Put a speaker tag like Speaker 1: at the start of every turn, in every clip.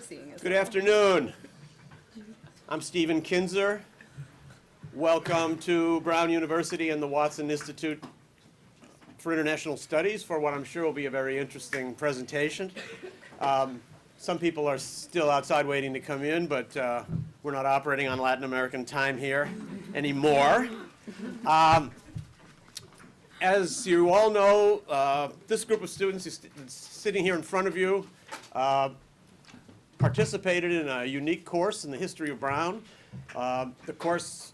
Speaker 1: seeing us.
Speaker 2: Good afternoon. I'm Stephen Kinzer. Welcome to Brown University and the Watson Institute for International Studies for what I'm sure will be a very interesting presentation. Some people are still outside waiting to come in, but we're not operating on Latin American time here anymore. As you all know, this group of students is sitting here in front of you participated in a unique course in the history of Brown. The course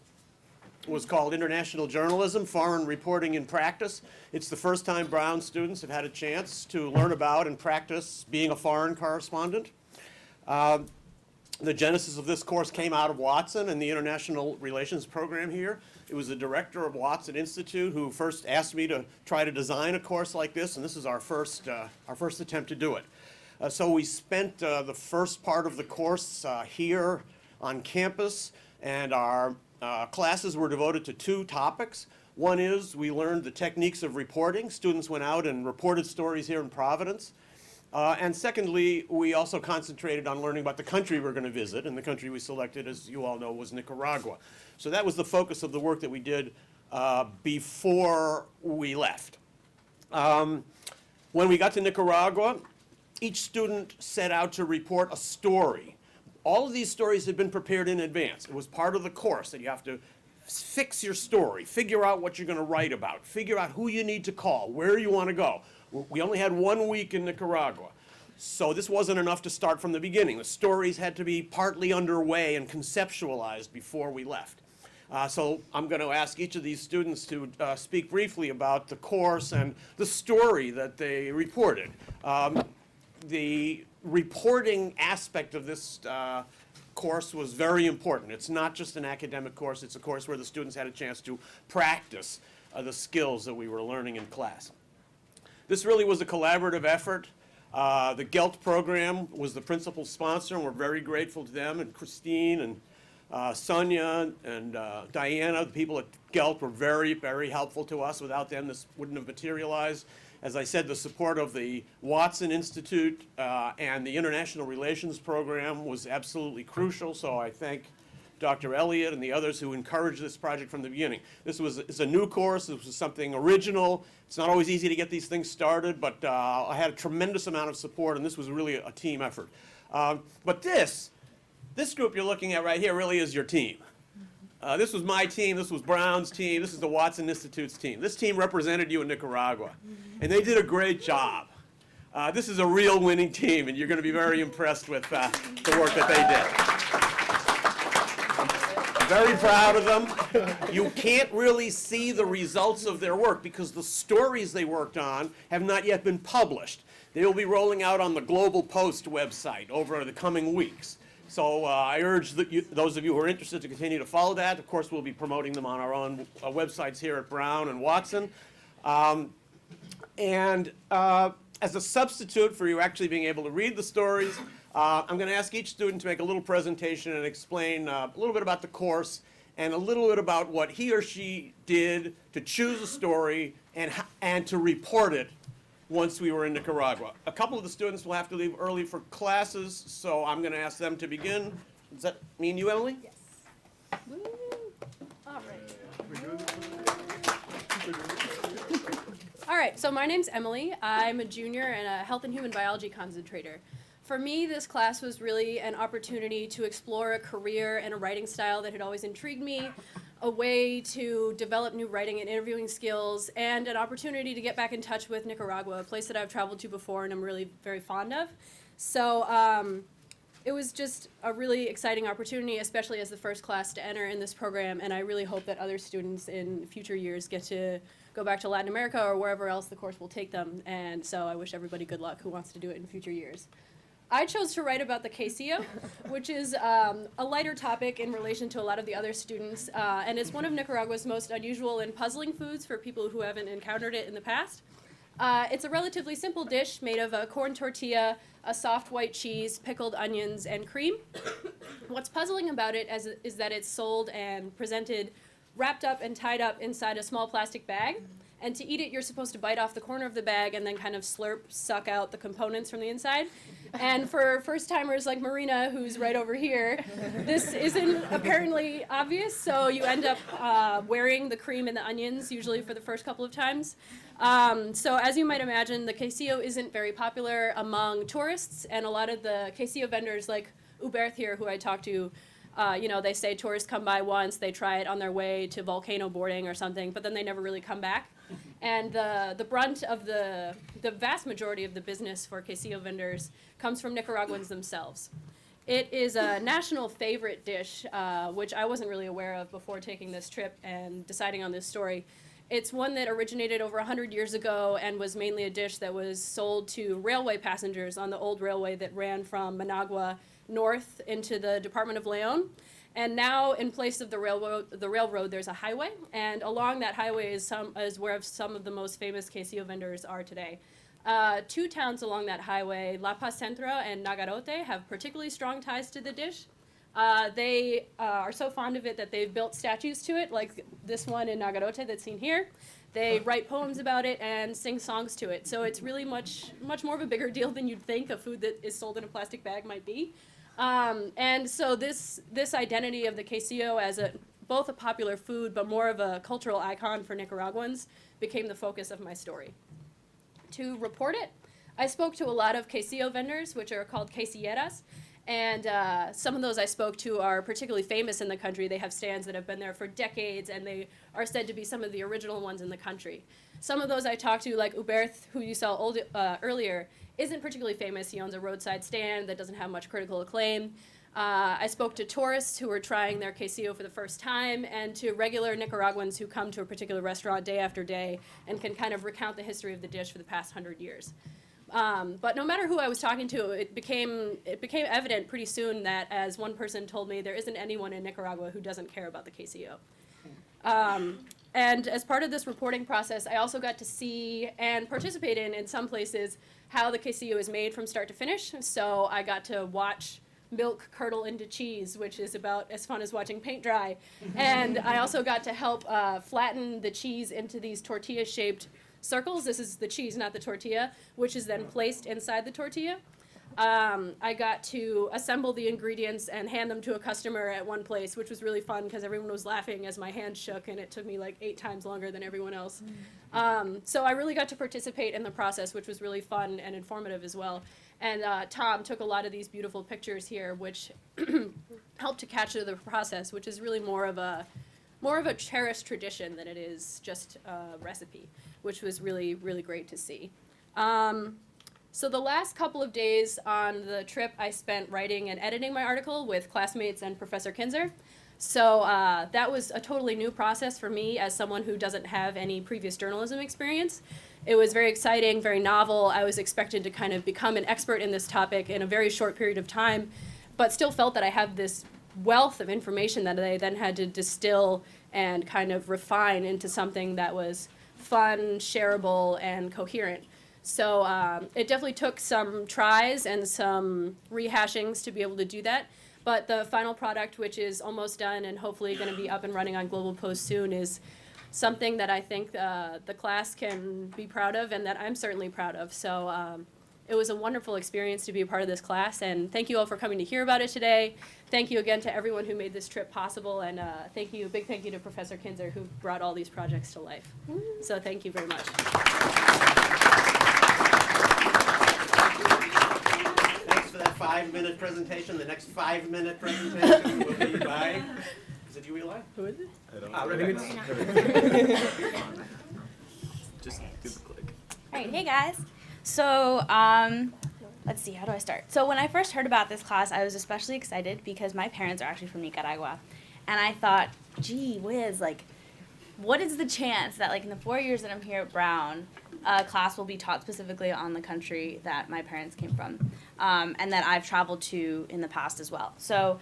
Speaker 2: was called International Journalism, Foreign Reporting in Practice. It's the first time Brown students have had a chance to learn about and practice being a foreign correspondent. The genesis of this course came out of Watson and the International Relations program here. It was the director of Watson Institute who first asked me to try to design a course like this, and this is our first attempt to do it. So we spent the first part of the course here on campus, and our classes were devoted to two topics. One is we learned the techniques of reporting. Students went out and reported stories here in Providence. And secondly, we also concentrated on learning about the country we're going to visit, and the country we selected, as you all know, was Nicaragua. So that was the focus of the work that we did before we left. When we got to Nicaragua, each student set out to report a story. All of these stories had been prepared in advance. It was part of the course that you have to fix your story, figure out what you're going to write about, figure out who you need to call, where you want to go. We only had 1 week in Nicaragua, so this wasn't enough to start from the beginning. The stories had to be partly underway and conceptualized before we left. So I'm going to ask each of these students to speak briefly about the course and the story that they reported. The reporting aspect of this course was very important. It's not just an academic course, it's a course where the students had a chance to practice the skills that we were learning in class. This really was a collaborative effort. The GELT program was the principal sponsor, and we're very grateful to them, and Christine and Sonia and Diana, the people at GELT, were very, very helpful to us. Without them, this wouldn't have materialized. As I said, the support of the Watson Institute and the International Relations program was absolutely crucial, so I thank Dr. Elliott and the others who encouraged this project from the beginning. It's a new course. This was something original. It's not always easy to get these things started, but I had a tremendous amount of support, and this was really a team effort. But this group you're looking at right here really is your team. This was my team, this was Brown's team, this is the Watson Institute's team. This team represented you in Nicaragua, and they did a great job. This is a real winning team, and you're going to be very impressed with the work that they did. Very proud of them. You can't really see the results of their work because the stories they worked on have not yet been published. They will be rolling out on the Global Post website over the coming weeks. So I urge those of you who are interested to continue to follow that. Of course, we'll be promoting them on our own websites here at Brown and Watson. As a substitute for you actually being able to read the stories, I'm going to ask each student to make a little presentation and explain a little bit about the course and a little bit about what he or she did to choose a story and to report it once we were in Nicaragua. A couple of the students will have to leave early for classes, so I'm going to ask them to begin. Does that mean you, Emily?
Speaker 1: Yes. Woo. All right. All right, so my name's Emily. I'm a junior and a health and human biology concentrator. For me, this class was really an opportunity to explore a career and a writing style that had always intrigued me, a way to develop new writing and interviewing skills, and an opportunity to get back in touch with Nicaragua, a place that I've traveled to before and I'm really very fond of. So it was just a really exciting opportunity, especially as the first class to enter in this program, and I really hope that other students in future years get to go back to Latin America or wherever else the course will take them, and so I wish everybody good luck who wants to do it in future years. I chose to write about the quesillo, which is a lighter topic in relation to a lot of the other students, and it's one of Nicaragua's most unusual and puzzling foods for people who haven't encountered it in the past. It's a relatively simple dish made of a corn tortilla, a soft white cheese, pickled onions, and cream. What's puzzling about it is that it's sold and presented wrapped up and tied up inside a small plastic bag. And to eat it, you're supposed to bite off the corner of the bag and then kind of suck out the components from the inside. And for first-timers like Marina, who's right over here, this isn't apparently obvious, so you end up wearing the cream and the onions, usually for the first couple of times. So as you might imagine, the quesillo isn't very popular among tourists, and a lot of the quesillo vendors, like Hubert here, who I talked to, they say tourists come by once, they try it on their way to Volcano Boarding or something, but then they never really come back. And the brunt of the vast majority of the business for quesillo vendors comes from Nicaraguans themselves. It is a national favorite dish, which I wasn't really aware of before taking this trip and deciding on this story. It's one that originated over 100 years ago and was mainly a dish that was sold to railway passengers on the old railway that ran from Managua north into the Department of León. And now, in place of the railroad, there's a highway, and along that highway is where some of the most famous quesillo vendors are today. Two towns along that highway, La Paz Centro and Nagarote, have particularly strong ties to the dish. They are so fond of it that they've built statues to it, like this one in Nagarote that's seen here. They write poems about it and sing songs to it. So it's really much more of a bigger deal than you'd think a food that is sold in a plastic bag might be. And so this identity of the quesillo as both a popular food but more of a cultural icon for Nicaraguans became the focus of my story. To report it, I spoke to a lot of quesillo vendors, which are called quesilleras, and some of those I spoke to are particularly famous in the country. They have stands that have been there for decades, and they are said to be some of the original ones in the country. Some of those I talked to, like Hubert, who you saw earlier, isn't particularly famous. He owns a roadside stand that doesn't have much critical acclaim. I spoke to tourists who were trying their quesillo for the first time, and to regular Nicaraguans who come to a particular restaurant day after day and can kind of recount the history of the dish for the past 100 years. But no matter who I was talking to, it became evident pretty soon that, as one person told me, there isn't anyone in Nicaragua who doesn't care about the quesillo. And as part of this reporting process, I also got to see and participate in some places, how the quesillo is made from start to finish. So I got to watch milk curdle into cheese, which is about as fun as watching paint dry. And I also got to help flatten the cheese into these tortilla-shaped circles. This is the cheese, not the tortilla, which is then placed inside the tortilla. I got to assemble the ingredients and hand them to a customer at one place, which was really fun because everyone was laughing as my hand shook, and it took me like 8 times longer than everyone else. So I really got to participate in the process, which was really fun and informative as well. And Tom took a lot of these beautiful pictures here, which helped to capture the process, which is really more of a cherished tradition than it is just a recipe, which was really, really great to see. So the last couple of days on the trip, I spent writing and editing my article with classmates and Professor Kinzer. So that was a totally new process for me as someone who doesn't have any previous journalism experience. It was very exciting, very novel. I was expected to kind of become an expert in this topic in a very short period of time, but still felt that I had this wealth of information that I then had to distill and kind of refine into something that was fun, shareable, and coherent. So it definitely took some tries and some rehashings to be able to do that. But the final product, which is almost done and hopefully going to be up and running on Global Post soon, is something that I think the class can be proud of and that I'm certainly proud of. So it was a wonderful experience to be a part of this class, and thank you all for coming to hear about it today. Thank you again to everyone who made this trip possible, and big thank you to Professor Kinzer, who brought all these projects to life. So thank you very much.
Speaker 2: Thanks for that 5-minute presentation. The next 5-minute presentation will be by, is it you, Eli?
Speaker 1: Who is it?
Speaker 3: I don't know. Just do the click.
Speaker 4: All right, hey guys. So, let's see, how do I start? So when I first heard about this class, I was especially excited because my parents are actually from Nicaragua. And I thought, gee whiz, like, what is the chance that, like, in the 4 years that I'm here at Brown, a class will be taught specifically on the country that my parents came from, and that I've traveled to in the past as well. So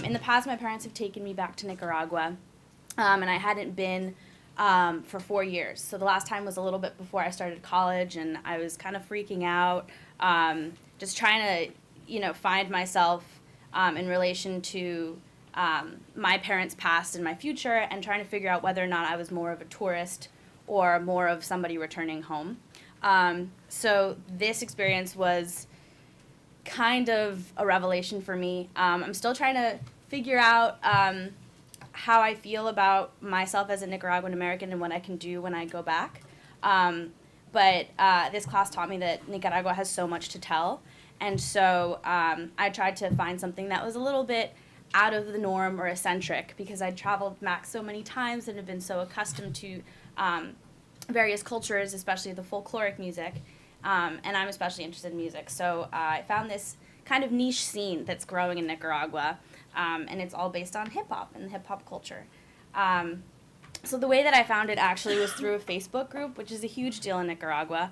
Speaker 4: in the past, my parents have taken me back to Nicaragua, and I hadn't been for 4 years. So the last time was a little bit before I started college, and I was kind of freaking out, just trying to, find myself in relation to my parents' past and my future, and trying to figure out whether or not I was more of a tourist or more of somebody returning home. So this experience was kind of a revelation for me. I'm still trying to figure out how I feel about myself as a Nicaraguan American and what I can do when I go back. But this class taught me that Nicaragua has so much to tell. And so I tried to find something that was a little bit out of the norm or eccentric, because I'd traveled back so many times and have been so accustomed to various cultures, especially the folkloric music. And I'm especially interested in music. So I found this kind of niche scene that's growing in Nicaragua, and it's all based on hip-hop and hip-hop culture. So the way that I found it actually was through a Facebook group, which is a huge deal in Nicaragua.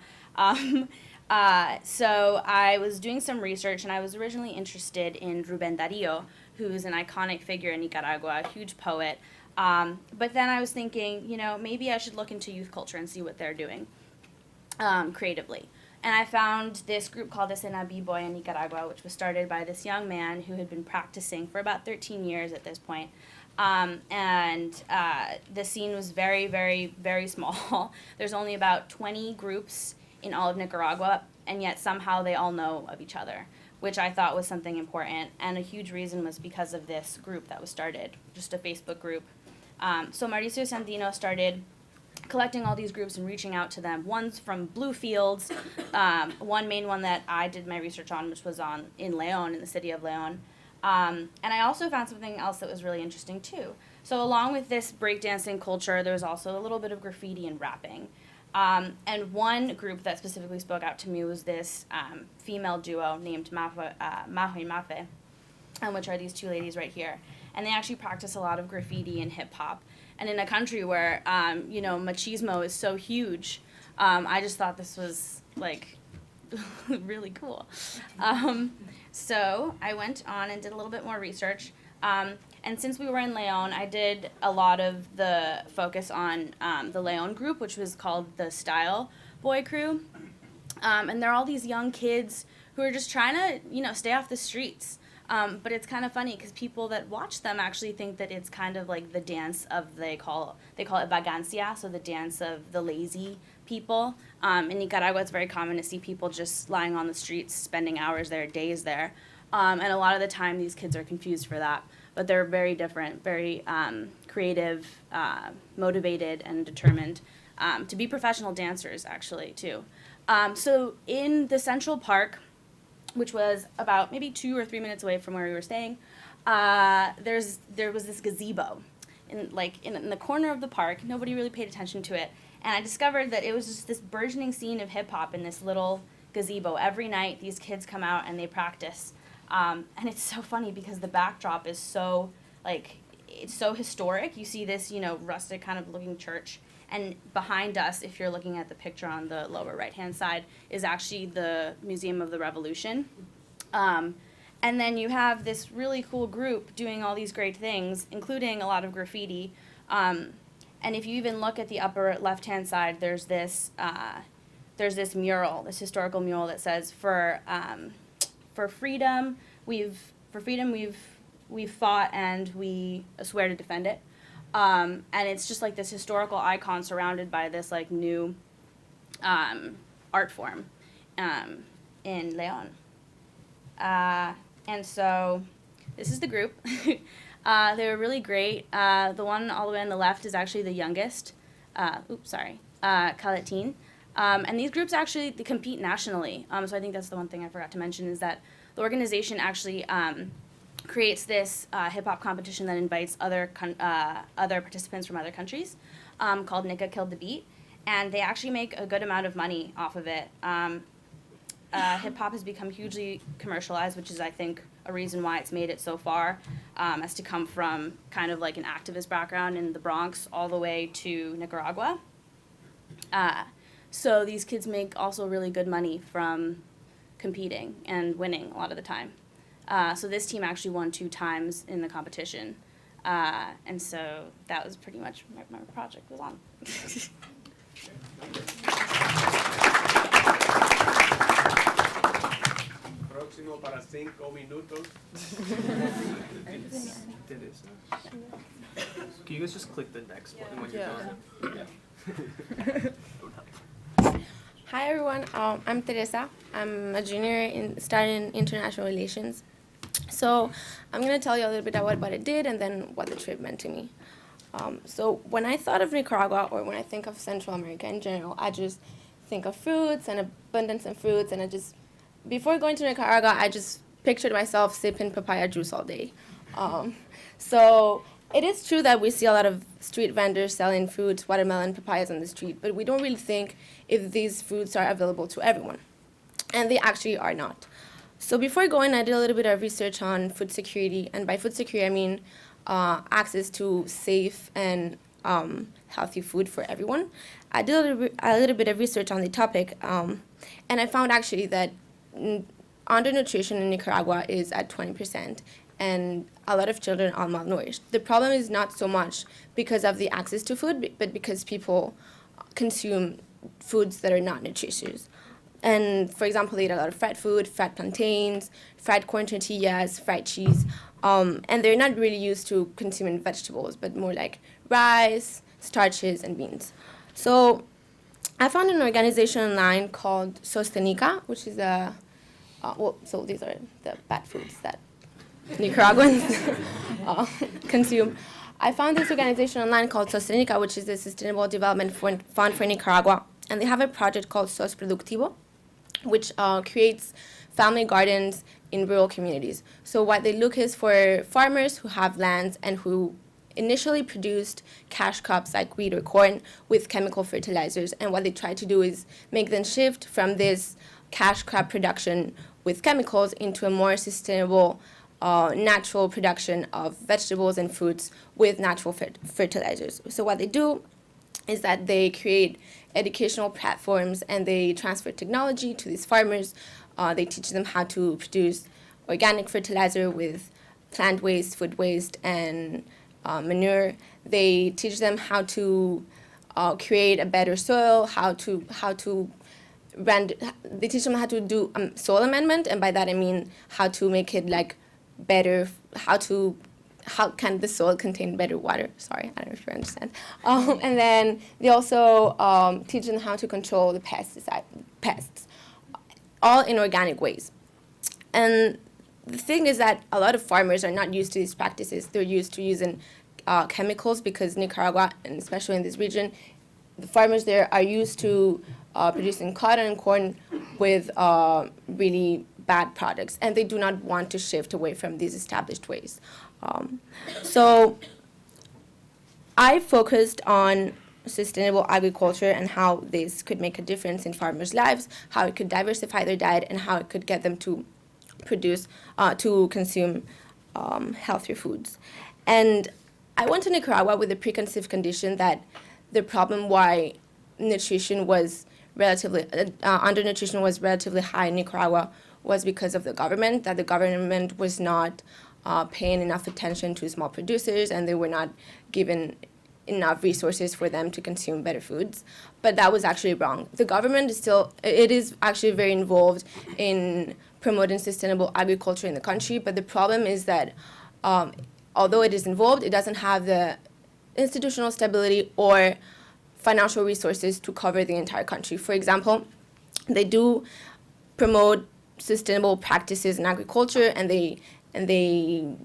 Speaker 4: So I was doing some research, and I was originally interested in Rubén Darío, who's an iconic figure in Nicaragua, a huge poet. But then I was thinking, you know, maybe I should look into youth culture and see what they're doing creatively. And I found this group called Escena B-Boy in Nicaragua, which was started by this young man who had been practicing for about 13 years at this point. And the scene was very, very, very small. There's only about 20 groups in all of Nicaragua, and yet somehow they all know of each other, which I thought was something important. And a huge reason was because of this group that was started, just a Facebook group. So Mauricio Sandino started collecting all these groups and reaching out to them. One's from Bluefields, one main one that I did my research on, which was in León, in the city of León. And I also found something else that was really interesting too. So along with this breakdancing culture, there was also a little bit of graffiti and rapping. And one group that specifically spoke out to me was this female duo named Majo and Mafe, which are these two ladies right here. And they actually practice a lot of graffiti and hip hop. And in a country where, you know, machismo is so huge, I just thought this was, like, really cool. So I went on and did a little bit more research. And since we were in León, I did a lot of the focus on the León group, which was called the Style Boy Crew. And they're all these young kids who are just trying to, you know, stay off the streets. But it's kind of funny because people that watch them actually think that it's kind of like the dance of, they call it vagancia, so the dance of the lazy people. In Nicaragua, it's very common to see people just lying on the streets, spending hours there, days there. And a lot of the time, these kids are confused for that. But they're very different, very creative, motivated, and determined to be professional dancers, actually, too. So in the Central Park, which was about maybe 2 or 3 minutes away from where we were staying, there was this gazebo in the corner of the park. Nobody really paid attention to it. And I discovered that it was just this burgeoning scene of hip-hop in this little gazebo. Every night, these kids come out and they practice. And it's so funny because the backdrop is so, it's so historic. You see this, you know, rustic kind of looking church. And behind us, if you're looking at the picture on the lower right-hand side, is actually the Museum of the Revolution. And then you have this really cool group doing all these great things, including a lot of graffiti. And if you even look at the upper left-hand side, there's this mural, this historical mural that says, "For freedom, we've fought and we swear to defend it." And it's just like this historical icon surrounded by this like new art form in León. And so this is the group. They were really great. The one all the way on the left is actually the youngest. Caletin. And these groups actually they compete nationally. So I think that's the one thing I forgot to mention is that the organization actually creates this hip-hop competition that invites other participants from other countries called Nica Killed the Beat. And they actually make a good amount of money off of it. Hip-hop has become hugely commercialized, which is, I think, a reason why it's made it so far, as to come from kind of like an activist background in the Bronx all the way to Nicaragua. So these kids make also really good money from competing and winning a lot of the time. So this team actually won 2 times in the competition. And so that was pretty much my project was on.
Speaker 2: Próximo para 5 minutos.
Speaker 3: Can you guys just click the next one when you're done? Yeah.
Speaker 5: Hi everyone, I'm Teresa. I'm a junior studying international relations. So I'm going to tell you a little bit about what I did and then what the trip meant to me. So when I thought of Nicaragua, or when I think of Central America in general, I just think of fruits and abundance of fruits, and before going to Nicaragua, I just pictured myself sipping papaya juice all day. So it is true that we see a lot of street vendors selling fruits, watermelon, papayas on the street, but we don't really think if these fruits are available to everyone. And they actually are not. So before going, I did a little bit of research on food security, and by food security, I mean access to safe and healthy food for everyone. I did a little bit of research on the topic, and I found actually that undernutrition in Nicaragua is at 20%, and a lot of children are malnourished. The problem is not so much because of the access to food, but because people consume foods that are not nutritious. And for example, they eat a lot of fried food, fried plantains, fried corn tortillas, fried cheese, and they're not really used to consuming vegetables, but more like rice, starches, and beans. So I found an organization online called Sostenica, which is so these are the bad foods that Nicaraguans consume. I found this organization online called Sostenica, which is the Sustainable Development Fund for Nicaragua, and they have a project called Sos Productivo, which creates family gardens in rural communities. So what they look is for farmers who have lands and who initially produced cash crops like wheat or corn with chemical fertilizers. And what they try to do is make them shift from this cash crop production with chemicals into a more sustainable natural production of vegetables and fruits with natural fertilizers. So what they do is that they create educational platforms and they transfer technology to these farmers. They teach them how to produce organic fertilizer with plant waste, food waste, and manure. They teach them how to create a better soil, they teach them how to do soil amendment, and by that I mean how to make it like better, how can the soil contain better water? Sorry, I don't know if you understand. And then they also teach them how to control the pests, all in organic ways. And the thing is that a lot of farmers are not used to these practices. They're used to using chemicals because Nicaragua, and especially in this region, the farmers there are used to producing cotton and corn with really bad products, and they do not want to shift away from these established ways. So I focused on sustainable agriculture and how this could make a difference in farmers' lives, how it could diversify their diet, and how it could get them to consume healthier foods. And I went to Nicaragua with the preconceived condition that the problem why undernutrition was relatively high in Nicaragua was because of the government, that the government was not paying enough attention to small producers, and they were not given enough resources for them to consume better foods. But that was actually wrong. The government is actually very involved in promoting sustainable agriculture in the country, but the problem is that although it is involved, it doesn't have the institutional stability or financial resources to cover the entire country. For example, they do promote sustainable practices in agriculture, and they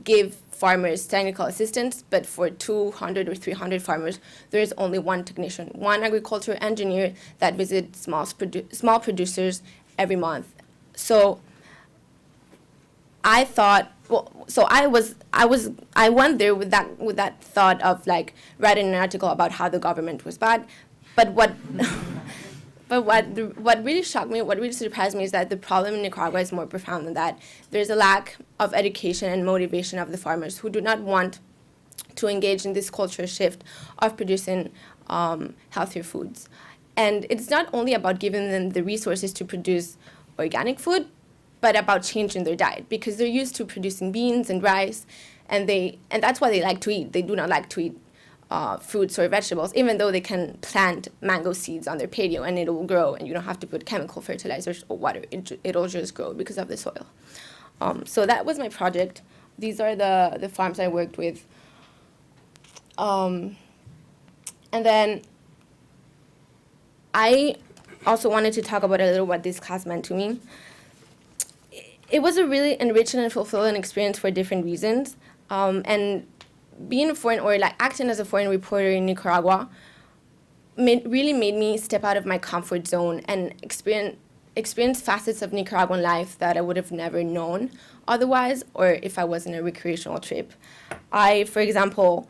Speaker 5: give farmers technical assistance, but for 200 or 300 farmers, there is only one technician, one agriculture engineer that visits small producers every month. So I thought, I went there with that thought of like writing an article about how the government was bad, but what really shocked me, what really surprised me is that the problem in Nicaragua is more profound than that. There's a lack of education and motivation of the farmers who do not want to engage in this cultural shift of producing healthier foods. And it's not only about giving them the resources to produce organic food, but about changing their diet, because they're used to producing beans and rice, and that's what they like to eat. They do not like to eat fruits or vegetables, even though they can plant mango seeds on their patio and it will grow, and you don't have to put chemical fertilizers or water. It'll just grow because of the soil. So that was my project. These are the farms I worked with. And then I also wanted to talk about a little what this class meant to me. It was a really enriching and fulfilling experience for different reasons. And being a foreign, or like acting as a foreign reporter in Nicaragua, really made me step out of my comfort zone and experience facets of Nicaraguan life that I would have never known otherwise, or if I was in a recreational trip. I, for example,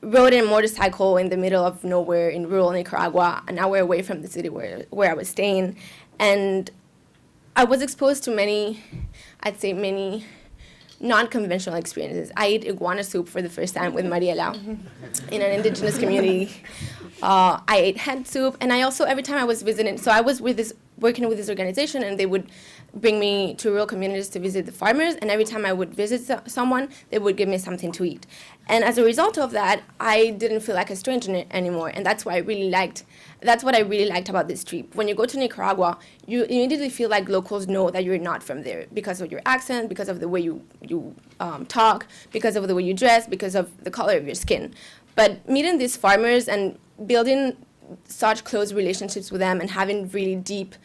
Speaker 5: rode a motorcycle in the middle of nowhere in rural Nicaragua, an hour away from the city where I was staying, and I was exposed to many non-conventional experiences. I ate iguana soup for the first time with Mariela in an indigenous community. I ate hen soup, and I also, every time I was visiting, so I was working with this organization, and they would bring me to rural communities to visit the farmers, and every time I would visit someone, they would give me something to eat. And as a result of that, I didn't feel like a stranger anymore, and that's what I really liked about this trip. When you go to Nicaragua, you immediately feel like locals know that you're not from there because of your accent, because of the way you talk, because of the way you dress, because of the color of your skin. But meeting these farmers and building such close relationships with them and having really deep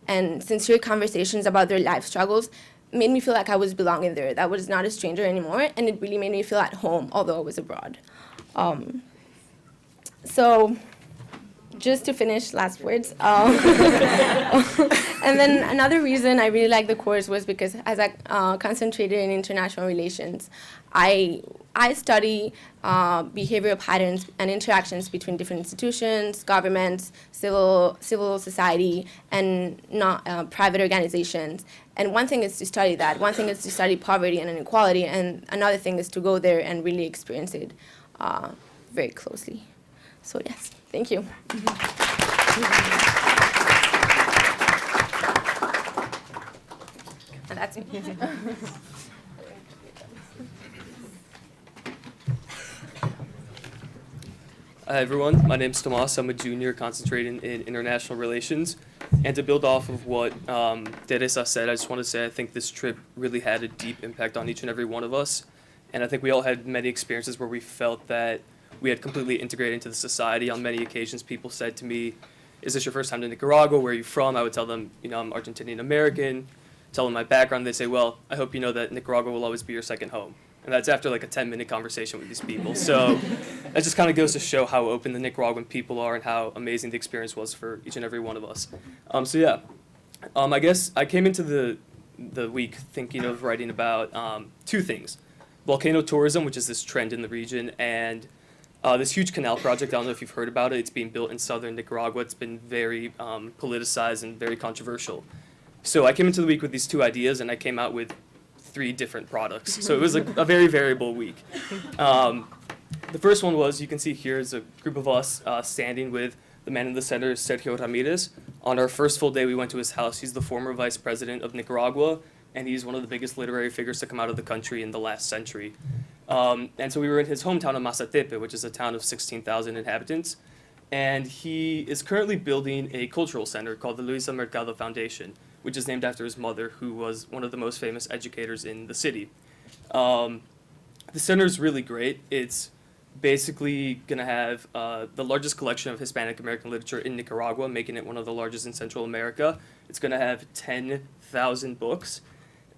Speaker 5: and sincere conversations about their life struggles made me feel like I was belonging there. That was not a stranger anymore, and it really made me feel at home, although I was abroad. So just to finish, last words. And then another reason I really liked the course was because as I concentrated in international relations, I study behavioral patterns and interactions between different institutions, governments, civil society, and not private organizations. And one thing is to study that. One thing is to study poverty and inequality, and another thing is to go there and really experience it very closely. So yes, thank you. And that's me.
Speaker 3: Hi everyone, my name's Tomas. I'm a junior concentrating in international relations. And to build off of what Teresa said, I just want to say I think this trip really had a deep impact on each and every one of us. And I think we all had many experiences where we felt that we had completely integrated into the society. On many occasions, people said to me, "Is this your first time to Nicaragua? Where are you from?" I would tell them, I'm Argentinian American. Tell them my background. They say, "Well, I hope you know that Nicaragua will always be your second home." And that's after like a 10-minute conversation with these people. So that just kind of goes to show how open the Nicaraguan people are and how amazing the experience was for each and every one of us. I guess I came into the week thinking of writing about two things: volcano tourism, which is this trend in the region, and this huge canal project. I don't know if you've heard about it. It's being built in southern Nicaragua. It's been very politicized and very controversial. So I came into the week with these two ideas, and I came out with 3 different products. So it was a very variable week. The first one was, you can see here is a group of us standing with the man in the center, Sergio Ramirez. On our first full day, we went to his house. He's the former vice president of Nicaragua, and he's one of the biggest literary figures to come out of the country in the last century. And so we were in his hometown of Mazatepe, which is a town of 16,000 inhabitants. And he is currently building a cultural center called the Luisa Mercado Foundation, which is named after his mother, who was one of the most famous educators in the city. The center is really great. It's basically going to have the largest collection of Hispanic American literature in Nicaragua, making it one of the largest in Central America. It's going to have 10,000 books.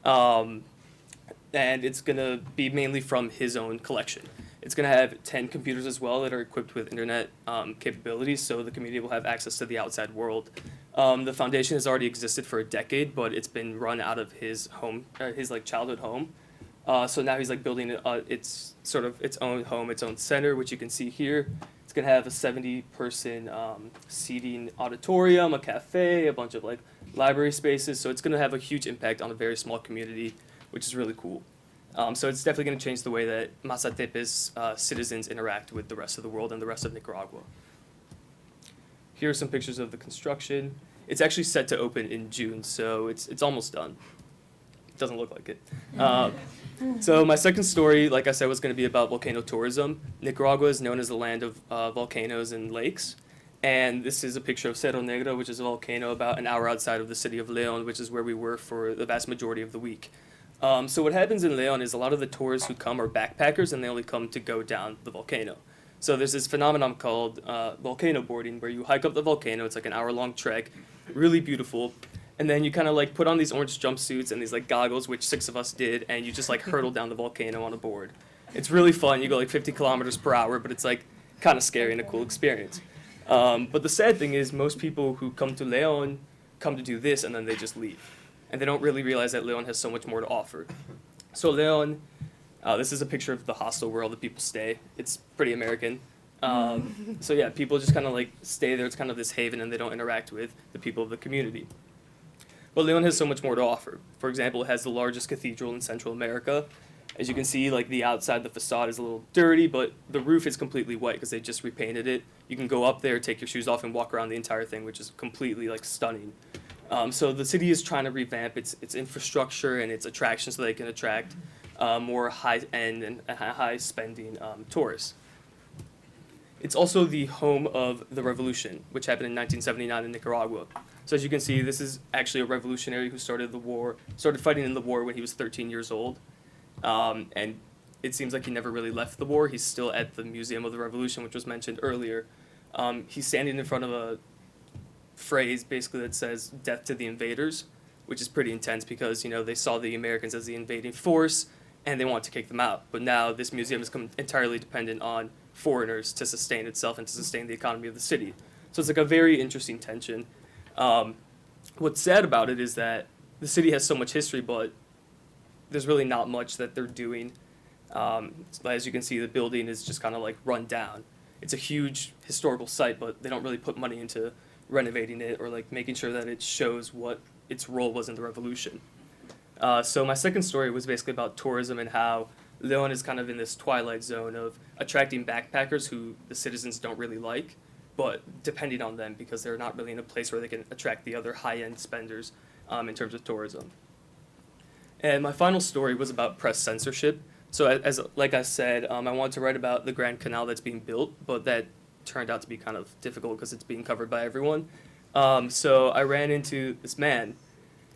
Speaker 3: And it's going to be mainly from his own collection. It's going to have 10 computers as well that are equipped with internet capabilities, so the community will have access to the outside world. The foundation has already existed for a decade, but it's been run out of his home, his childhood home. So now he's building its sort of its own home, its own center, which you can see here. It's going to have a 70-person seating auditorium, a cafe, a bunch of library spaces. So it's going to have a huge impact on a very small community, which is really cool. So it's definitely going to change the way that Mazatepe's citizens interact with the rest of the world and the rest of Nicaragua. Here are some pictures of the construction. It's actually set to open in June, so it's almost done. It doesn't look like it. So my second story, like I said, was going to be about volcano tourism. Nicaragua is known as the land of volcanoes and lakes. And this is a picture of Cerro Negro, which is a volcano about an hour outside of the city of León, which is where we were for the vast majority of the week. So what happens in León is a lot of the tourists who come are backpackers, and they only come to go down the volcano. So there's this phenomenon called volcano boarding, where you hike up the volcano. It's like an hour-long trek, really beautiful. And then you kind of like put on these orange jumpsuits and these like goggles, which 6 of us did, and you just like hurtle down the volcano on a board. It's really fun. You go like 50 kilometers per hour, but it's like kind of scary and a cool experience. But the sad thing is most people who come to Leon come to do this and then they just leave. And they don't really realize that Leon has so much more to offer. So Leon, this is a picture of the hostel where all the people stay. It's pretty American. So yeah, people just kind of like stay there. It's kind of this haven and they don't interact with the people of the community. But Leon has so much more to offer. For example, it has the largest cathedral in Central America. As you can see, like the outside, the facade is a little dirty, but the roof is completely white because they just repainted it. You can go up there, take your shoes off, and walk around the entire thing, which is completely like stunning. So the city is trying to revamp its infrastructure and its attractions so they can attract more high-end and high-spending tourists. It's also the home of the revolution, which happened in 1979 in Nicaragua. So as you can see, this is actually a revolutionary who started fighting in the war when he was 13 years old. And it seems like he never really left the war. He's still at the Museum of the Revolution, which was mentioned earlier. He's standing in front of a phrase basically that says "death to the invaders," which is pretty intense because, you know, they saw the Americans as the invading force and they want to kick them out. But now this museum has become entirely dependent on foreigners to sustain itself and to sustain the economy of the city. So it's like a very interesting tension. What's sad about it is that the city has so much history, but there's really not much that they're doing. As you can see, the building is just kind of like run down. It's a huge historical site, but they don't really put money into renovating it or like making sure that it shows what its role was in the revolution. So my second story was basically about tourism and how Leon is kind of in this twilight zone of attracting backpackers who the citizens don't really like, but depending on them because they're not really in a place where they can attract the other high-end spenders in terms of tourism. And my final story was about press censorship. So like I said, I wanted to write about the Grand Canal that's being built, but that turned out to be kind of difficult because it's being covered by everyone. So I ran into this man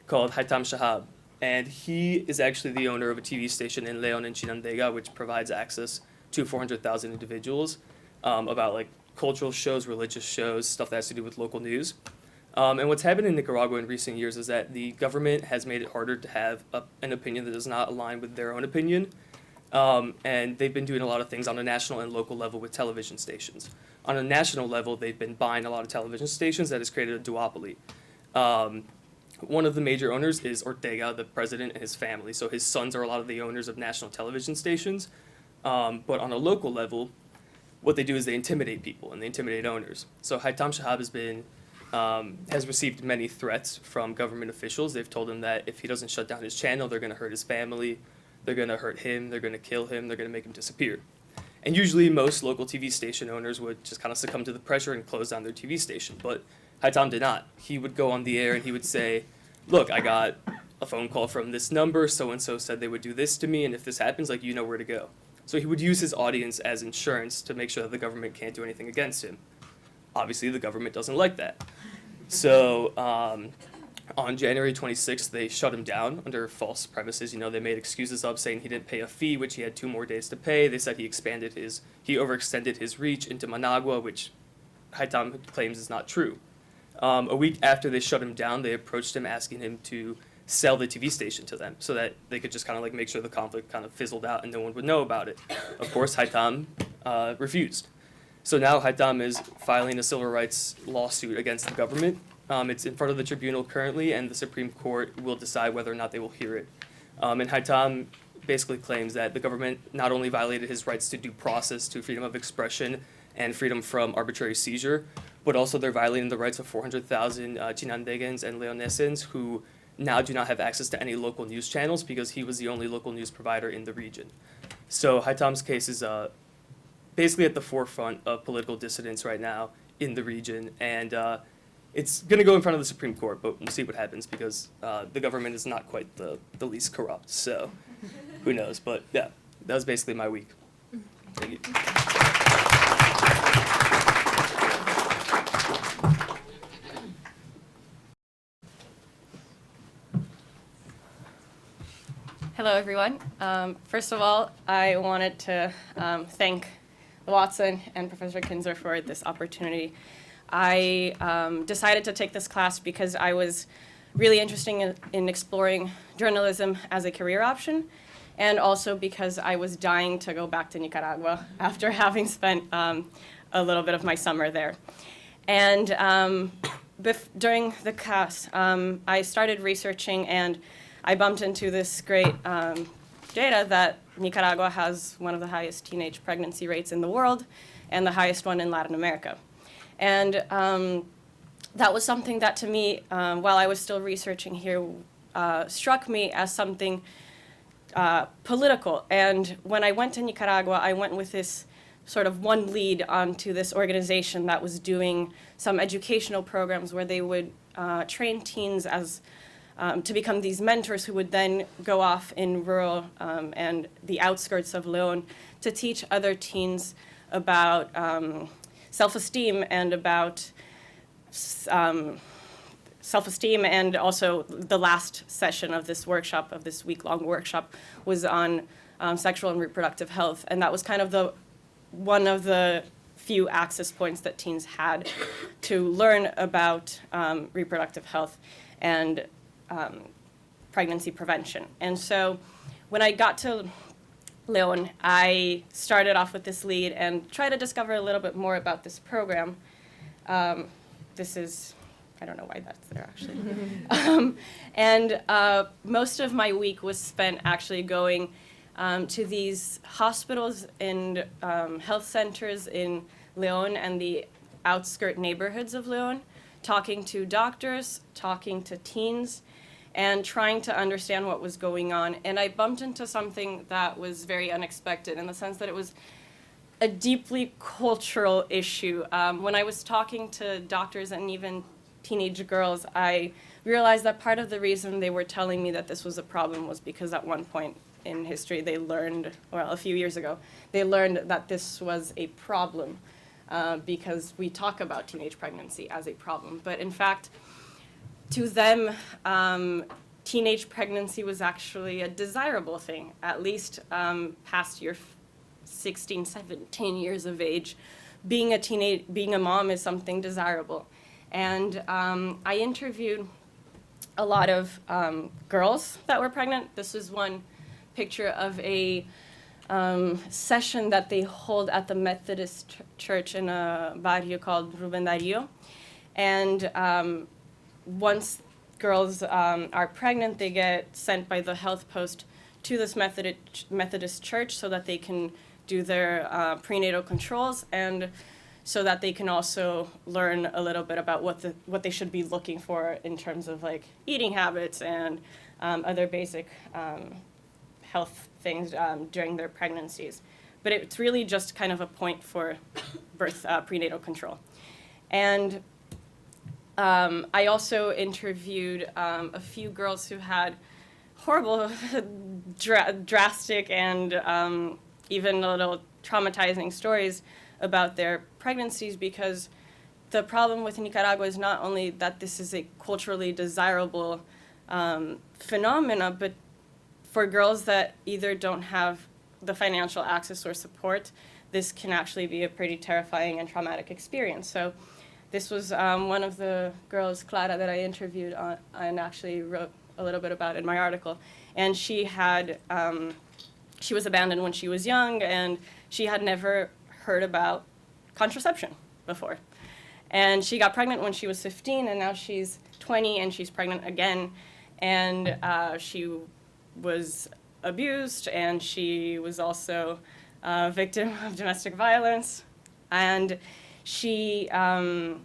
Speaker 3: called Haitam Shahab, and he is actually the owner of a TV station in Leon and Chinandega, which provides access to 400,000 individuals about like cultural shows, religious shows, stuff that has to do with local news. And what's happened in Nicaragua in recent years is that the government has made it harder to have an opinion that does not align with their own opinion. And they've been doing a lot of things on a national and local level with television stations. On a national level, they've been buying a lot of television stations that has created a duopoly. One of the major owners is Ortega, the president, and his family. So his sons are a lot of the owners of national television stations. But on a local level, what they do is they intimidate people and they intimidate owners. So Haitam Shahab has received many threats from government officials. They've told him that if he doesn't shut down his channel, they're going to hurt his family, they're going to hurt him, they're going to kill him, they're going to make him disappear. And usually most local TV station owners would just kind of succumb to the pressure and close down their TV station. But Haitam did not. He would go on the air and he would say, look, I got a phone call from this number, so-and-so said they would do this to me, and if this happens, like, you know where to go. So he would use his audience as insurance to make sure that the government can't do anything against him. Obviously, the government doesn't like that. So on January 26th, they shut him down under false premises. You know, they made excuses up saying he didn't pay a fee, which he had 2 more days to pay. They said he overextended his reach into Managua, which Haitam claims is not true. A week after they shut him down, they approached him asking him to sell the TV station to them so that they could just kind of like make sure the conflict kind of fizzled out and no one would know about it. Of course, Haitam refused. So now Haitam is filing a civil rights lawsuit against the government. It's in front of the tribunal currently, and the Supreme Court will decide whether or not they will hear it. And Haitam basically claims that the government not only violated his rights to due process, to freedom of expression, and freedom from arbitrary seizure, but also they're violating the rights of 400,000 Chinandegans and Leonesans who now do not have access to any local news channels because he was the only local news provider in the region. So Haitam's case is basically at the forefront of political dissidence right now in the region, and it's going to go in front of the Supreme Court, but we'll see what happens because the government is not quite the least corrupt, so who knows. But yeah, that was basically my week. Thank you.
Speaker 6: Hello, everyone. First of all, I wanted to thank Watson and Professor Kinzer for this opportunity. I decided to take this class because I was really interested in exploring journalism as a career option, and also because I was dying to go back to Nicaragua after having spent a little bit of my summer there. And during the class, I started researching, and I bumped into this great data that Nicaragua has one of the highest teenage pregnancy rates in the world and the highest one in Latin America. And that was something that, to me, while I was still researching here, struck me as something political. And when I went to Nicaragua, I went with this sort of one lead onto this organization that was doing some educational programs where they would train teens as to become these mentors who would then go off in rural and the outskirts of León to teach other teens about self-esteem and about self-esteem. And also the last session of this workshop, of this week-long workshop, was on sexual and reproductive health. And that was kind of one of the few access points that teens had to learn about reproductive health and pregnancy prevention. And so when I got to León, I started off with this lead and tried to discover a little bit more about this program. This is, I don't know why that's there actually. And most of my week was spent actually going to these hospitals and health centers in León and the outskirt neighborhoods of León, talking to doctors, talking to teens, and trying to understand what was going on. And I bumped into something that was very unexpected in the sense that it was a deeply cultural issue. When I was talking to doctors and even teenage girls, I realized that part of the reason they were telling me that this was a problem was because at one point in history they learned, well, a few years ago, they learned that this was a problem because we talk about teenage pregnancy as a problem. But in fact, to them, teenage pregnancy was actually a desirable thing, at least past your 16, 17 years of age. Being a mom is something desirable. And I interviewed a lot of girls that were pregnant. This is one picture of a session that they hold at the Methodist church in a barrio called Rubén Darío. And once girls are pregnant, they get sent by the health post to this Methodist church so that they can do their prenatal controls, and so that they can also learn a little bit about what they should be looking for in terms of like eating habits and other basic health things during their pregnancies. But it's really just kind of a point for birth prenatal control. And I also interviewed a few girls who had horrible, drastic, and even a little traumatizing stories about their pregnancies, because the problem with Nicaragua is not only that this is a culturally desirable phenomena, but for girls that either don't have the financial access or support, this can actually be a pretty terrifying and traumatic experience. So this was one of the girls, Clara, that I interviewed and actually wrote a little bit about in my article. And she was abandoned when she was young, and she had never heard about contraception before. And she got pregnant when she was 15, and now she's 20, and she's pregnant again. And she was abused, and she was also a victim of domestic violence. And she, her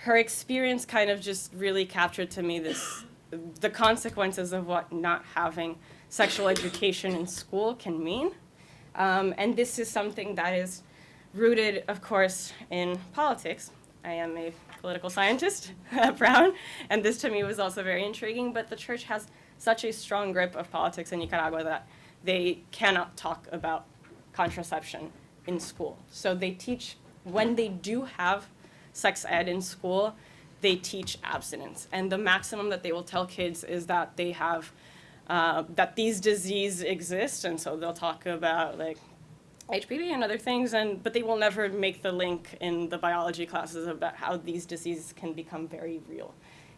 Speaker 6: experience kind of just really captured to me the consequences of what not having sexual education in school can mean. And this is something that is rooted, of course, in politics. I am a political scientist at Brown, and this to me was also very intriguing, but the church has such a strong grip of politics in Nicaragua that they cannot talk about contraception in school. So they teach, when they do have sex ed in school, they teach abstinence. And the maximum that they will tell kids is that they have, that these diseases exist, and so they'll talk about like HPV and other things, but they will never make the link in the biology classes about how these diseases can become very real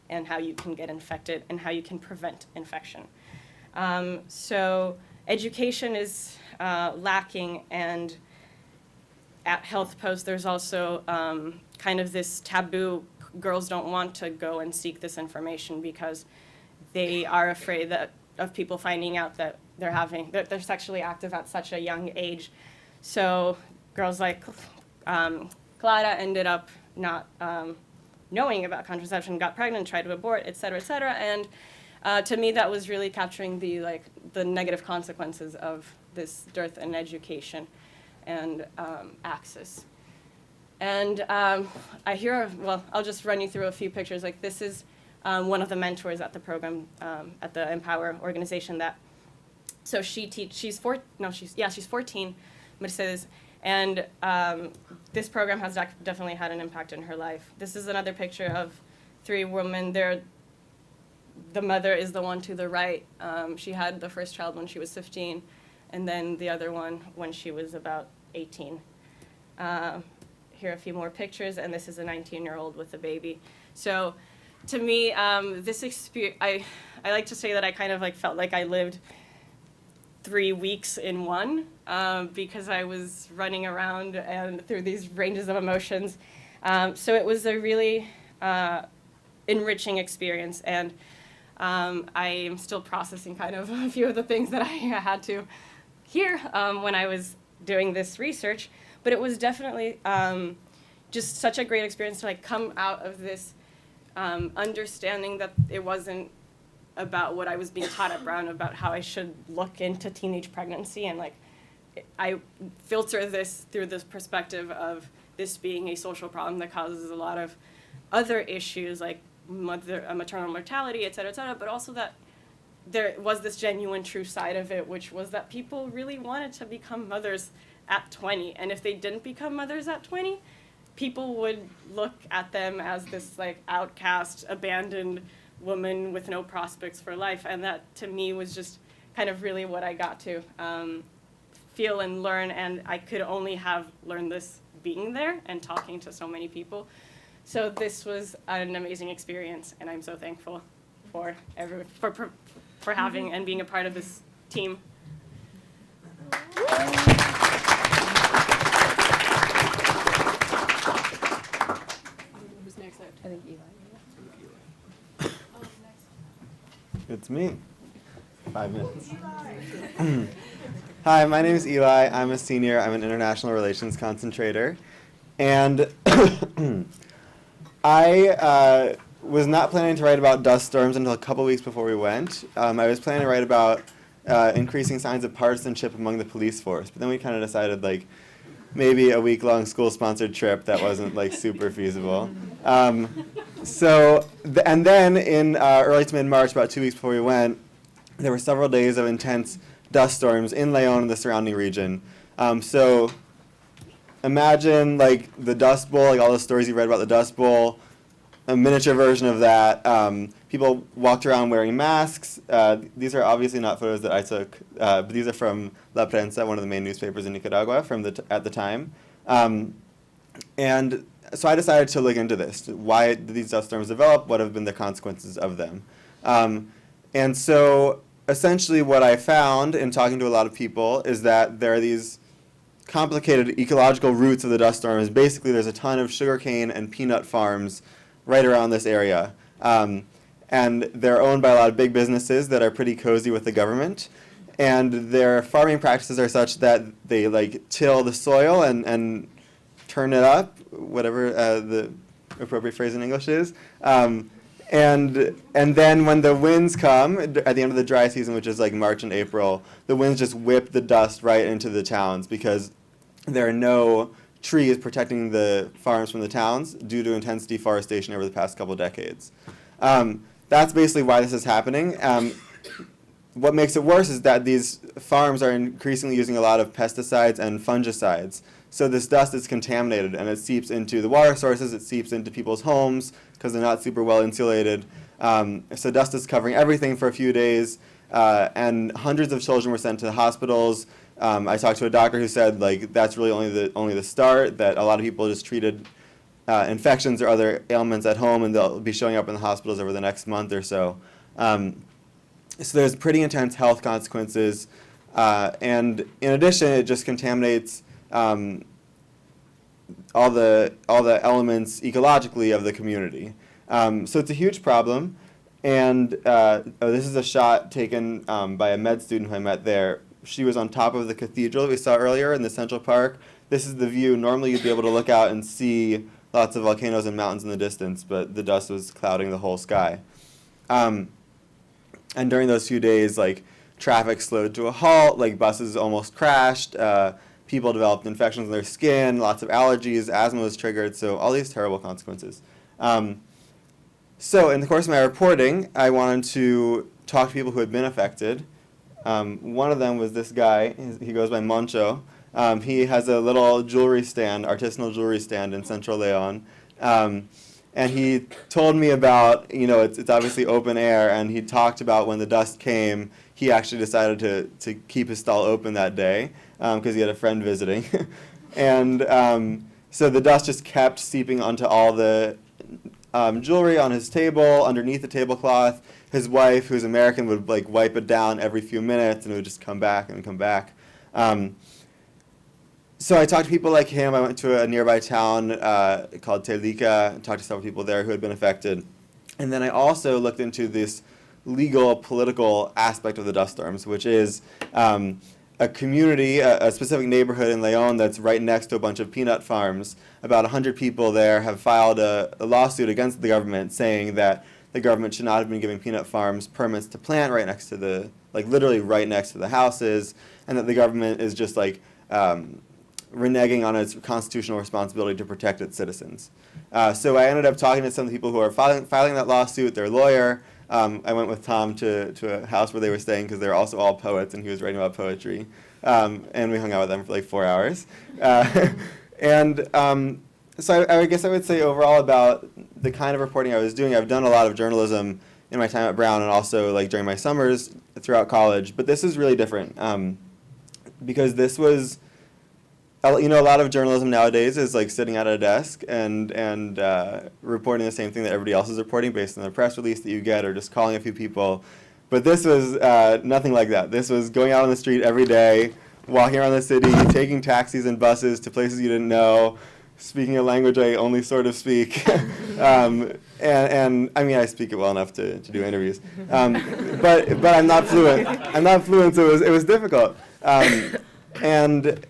Speaker 6: and how you can get infected and how you can prevent infection. So education is lacking, and at Health Post there's also kind of this taboo. Girls don't want to go and seek this information because they are afraid of people finding out that they're sexually active at such a young age. So girls like Clara ended up not knowing about contraception, got pregnant, tried to abort, et cetera, and to me that was really capturing the negative consequences of this dearth in education and access. And I'll just run you through a few pictures. Like this is one of the mentors at the program, at the Empower organization so she's 14, Mercedes, and this program has definitely had an impact in her life. This is another picture of 3 women. The mother is the one to the right. She had the first child when she was 15, and then the other one when she was about 18. Here are a few more pictures, and this is a 19-year-old with a baby. So to me, this experience, I like to say that I kind of felt like I lived 3 weeks in one, because I was running around and through these ranges of emotions. So it was a really enriching experience, and I am still processing kind of a few of the things that I had to hear when I was doing this research. But it was definitely just such a great experience to come out of this understanding that it wasn't about what I was being taught at Brown about how I should look into teenage pregnancy, and I filter this through this perspective of this being a social problem that causes a lot of other issues like maternal mortality, et cetera, but also that there was this genuine true side of it, which was that people really wanted to become mothers at 20, and if they didn't become mothers at 20, people would look at them as this outcast, abandoned woman with no prospects for life, and that to me was just kind of really what I got to feel and learn, and I could only have learned this being there and talking to so many people. So this was an amazing experience, and I'm so thankful for having and being a part of this team.
Speaker 1: Who's next?
Speaker 4: I think Eli.
Speaker 7: It's me. 5 minutes. Hi, my name is Eli. I'm a senior. I'm an international relations concentrator. And I was not planning to write about dust storms until a couple weeks before we went. I was planning to write about increasing signs of partisanship among the police force. But then we kind of decided maybe a week-long school-sponsored trip that wasn't super feasible. And then in early to mid-March, about 2 weeks before we went, there were several days of intense dust storms in Leon and the surrounding region. So imagine the Dust Bowl, all the stories you read about the Dust Bowl, a miniature version of that. People walked around wearing masks. These are obviously not photos that I took, but these are from La Prensa, one of the main newspapers in Nicaragua at the time. And so I decided to look into this. Why did these dust storms develop? What have been the consequences of them? And so essentially what I found in talking to a lot of people is that there are these complicated ecological roots of the dust storms. Basically, there's a ton of sugarcane and peanut farms right around this area. And they're owned by a lot of big businesses that are pretty cozy with the government. And their farming practices are such that they till the soil and turn it up, whatever the appropriate phrase in English is. And then when the winds come, at the end of the dry season, which is March and April, the winds just whip the dust right into the towns because there are no trees protecting the farms from the towns due to intense deforestation over the past couple decades. That's basically why this is happening. What makes it worse is that these farms are increasingly using a lot of pesticides and fungicides. So this dust is contaminated, and it seeps into the water sources, it seeps into people's homes because they're not super well insulated. So dust is covering everything for a few days, and hundreds of children were sent to the hospitals. I talked to a doctor who said like that's really only the start. That a lot of people just treated infections or other ailments at home, and they'll be showing up in the hospitals over the next month or so. So there's pretty intense health consequences, and in addition, it just contaminates all the elements ecologically of the community. So it's a huge problem. And this is a shot taken by a med student who I met there. She was on top of the cathedral that we saw earlier in the Central Park. This is the view. Normally you'd be able to look out and see lots of volcanoes and mountains in the distance, but the dust was clouding the whole sky. And during those few days, like, traffic slowed to a halt, like buses almost crashed, people developed infections in their skin, lots of allergies, asthma was triggered, so all these terrible consequences. So in the course of my reporting, I wanted to talk to people who had been affected. One of them was this guy. He goes by Moncho. He has a little jewelry stand, artisanal jewelry stand in Central Leon. And he told me about, it's obviously open air, and he talked about when the dust came, he actually decided to keep his stall open that day because he had a friend visiting. And so the dust just kept seeping onto all the jewelry on his table, underneath the tablecloth. His wife, who's American, would like wipe it down every few minutes, and it would just come back and come back. So I talked to people like him. I went to a nearby town called Telica and talked to several people there who had been affected. And then I also looked into this legal, political aspect of the dust storms, which is a community, a specific neighborhood in Leon that's right next to a bunch of peanut farms. About 100 people there have filed a lawsuit against the government saying that the government should not have been giving peanut farms permits to plant right next to the, like literally right next to the houses, and that the government is just like reneging on its constitutional responsibility to protect its citizens. So I ended up talking to some of the people who are filing that lawsuit, their lawyer. I went with Tom to a house where they were staying because they're also all poets, and he was writing about poetry. And we hung out with them for like 4 hours. So I guess I would say overall about the kind of reporting I was doing, I've done a lot of journalism in my time at Brown and also like during my summers throughout college. But this is really different because this was, a lot of journalism nowadays is like sitting at a desk and reporting the same thing that everybody else is reporting based on the press release that you get or just calling a few people. But this was nothing like that. This was going out on the street every day, walking around the city, taking taxis and buses to places you didn't know, speaking a language I only sort of speak. And I mean, I speak it well enough to do interviews. But I'm not fluent. So it was difficult. And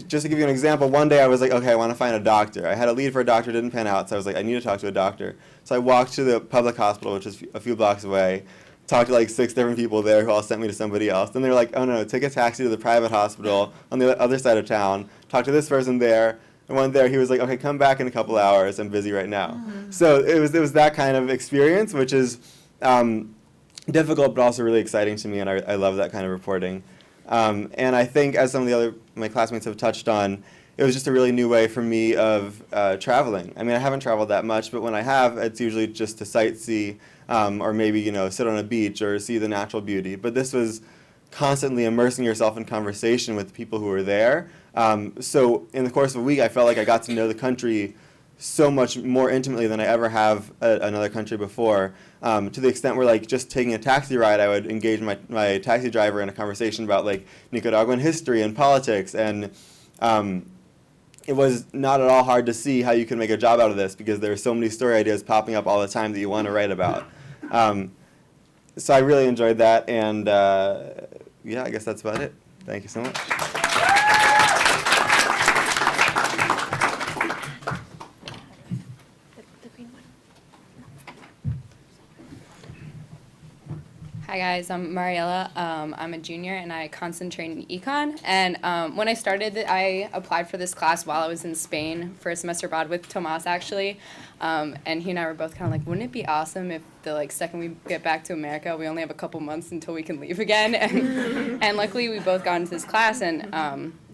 Speaker 7: just to give you an example, one day I was like, okay, I want to find a doctor. I had a lead for a doctor, didn't pan out, so I was like, I need to talk to a doctor. So I walked to the public hospital, which is a few blocks away, talked to like 6 different people there who all sent me to somebody else. Then they were like, oh no, take a taxi to the private hospital on the other side of town, talk to this person there. And one there, he was like, okay, come back in a couple hours, I'm busy right now. Mm-hmm. So it was that kind of experience, which is difficult but also really exciting to me, and I love that kind of reporting. And I think, as some of my classmates have touched on, it was just a really new way for me of traveling. I mean, I haven't traveled that much, but when I have, it's usually just to sightsee or maybe, sit on a beach or see the natural beauty. But this was constantly immersing yourself in conversation with the people who were there. So in the course of a week, I felt like I got to know the country so much more intimately than I ever have another country before, to the extent where like just taking a taxi ride, I would engage my taxi driver in a conversation about like Nicaraguan history and politics, and it was not at all hard to see how you can make a job out of this because there are so many story ideas popping up all the time that you want to write about. So I really enjoyed that, and yeah, I guess that's about it. Thank you so much.
Speaker 8: Hi guys, I'm Mariella. I'm a junior and I concentrate in econ. And when I started, I applied for this class while I was in Spain for a semester abroad with Tomas actually. And he and I were both kind of like, wouldn't it be awesome if the second we get back to America, we only have a couple months until we can leave again? And luckily we both got into this class, and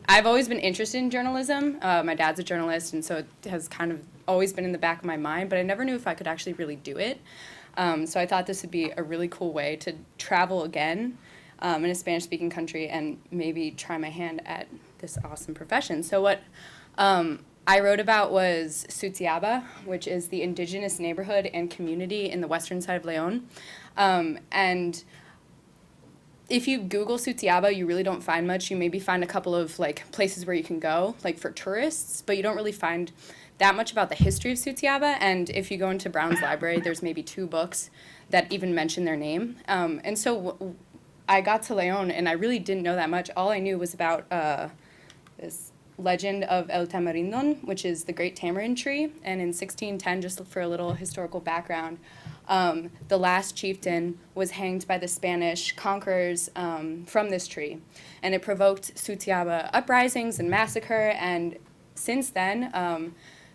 Speaker 8: I've always been interested in journalism. My dad's a journalist, and so it has kind of always been in the back of my mind, but I never knew if I could actually really do it. So I thought this would be a really cool way to travel again, in a Spanish-speaking country and maybe try my hand at this awesome profession. So what I wrote about was Sutiaba, which is the indigenous neighborhood and community in the western side of León. And if you Google Sutiaba, you really don't find much. You maybe find a couple of like places where you can go, like for tourists, but you don't really find that much about the history of Sutiaba. And if you go into Brown's library, there's maybe 2 books that even mention their name. And so I got to León, and I really didn't know that much. All I knew was about this legend of El Tamarindon, which is the great tamarind tree. And in 1610, just for a little historical background, the last chieftain was hanged by the Spanish conquerors from this tree. And it provoked Sutiaba uprisings and massacre. And since then,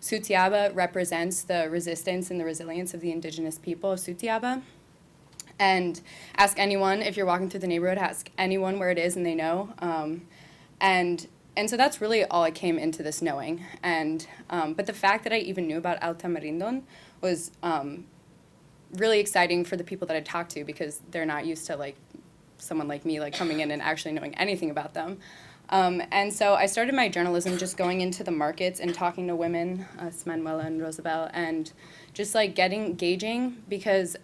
Speaker 8: Sutiaba represents the resistance and the resilience of the indigenous people of Sutiaba. And ask anyone, if you're walking through the neighborhood, ask anyone where it is and they know. And so that's really all I came into this knowing. And but the fact that I even knew about El Tamarindon was really exciting for the people that I talked to, because they're not used to like someone like me like coming in and actually knowing anything about them. And so I started my journalism just going into the markets and talking to women, Manuela and Rosabel, and just like gauging, because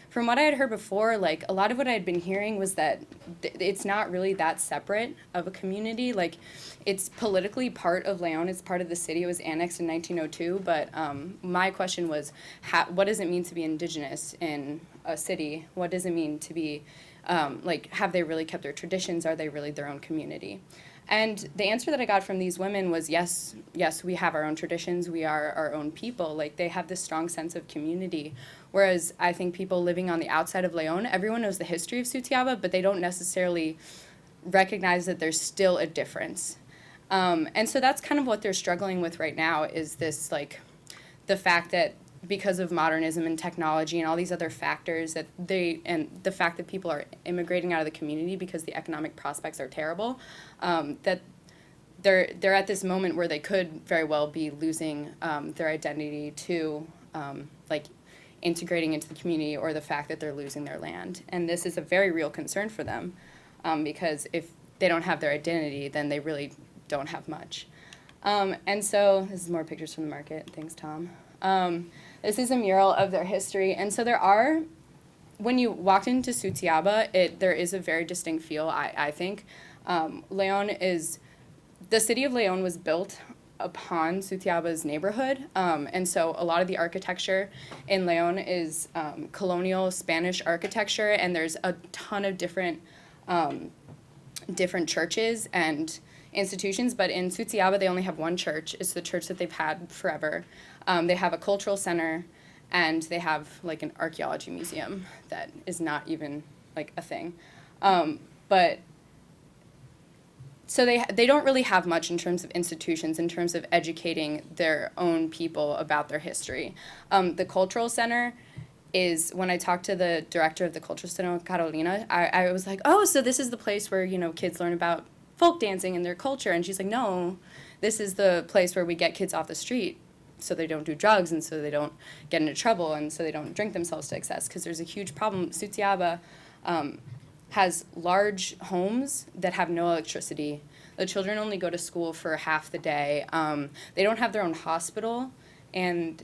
Speaker 8: from what I had heard before, like a lot of what I had been hearing was that it's not really that separate of a community. Like it's politically part of León, it's part of the city, it was annexed in 1902, but my question was, what does it mean to be indigenous in a city? What does it mean to be, like, have they really kept their traditions? Are they really their own community? And the answer that I got from these women was, yes, we have our own traditions, we are our own people. Like, they have this strong sense of community. Whereas I think people living on the outside of León, everyone knows the history of Sutiaba, but they don't necessarily recognize that there's still a difference. And so that's kind of what they're struggling with right now, is this, like, the fact that because of modernism and technology and all these other factors, that and the fact that people are immigrating out of the community because the economic prospects are terrible, that they're at this moment where they could very well be losing their identity to like integrating into the community, or the fact that they're losing their land. And this is a very real concern for them, because if they don't have their identity, then they really don't have much. And so this is more pictures from the market. Thanks, Tom. This is a mural of their history. And so there are, when you walked into Sutiaba, there is a very distinct feel, I think. León is, the city of León was built upon Sutiaba's neighborhood. And so a lot of the architecture in León is colonial Spanish architecture, and there's a ton of different churches and institutions, but in Sutiaba they only have one church. It's the church that they've had forever. They have a cultural center, and they have like an archaeology museum that is not even like a thing. But so they don't really have much in terms of institutions, in terms of educating their own people about their history. The cultural center is, when I talked to the director of the cultural center, Carolina, I was like, oh, so this is the place where, kids learn about folk dancing and their culture. And she's like, no, this is the place where we get kids off the street so they don't do drugs, and so they don't get into trouble, and so they don't drink themselves to excess, because there's a huge problem. Sutiaba has large homes that have no electricity. The children only go to school for half the day. They don't have their own hospital, and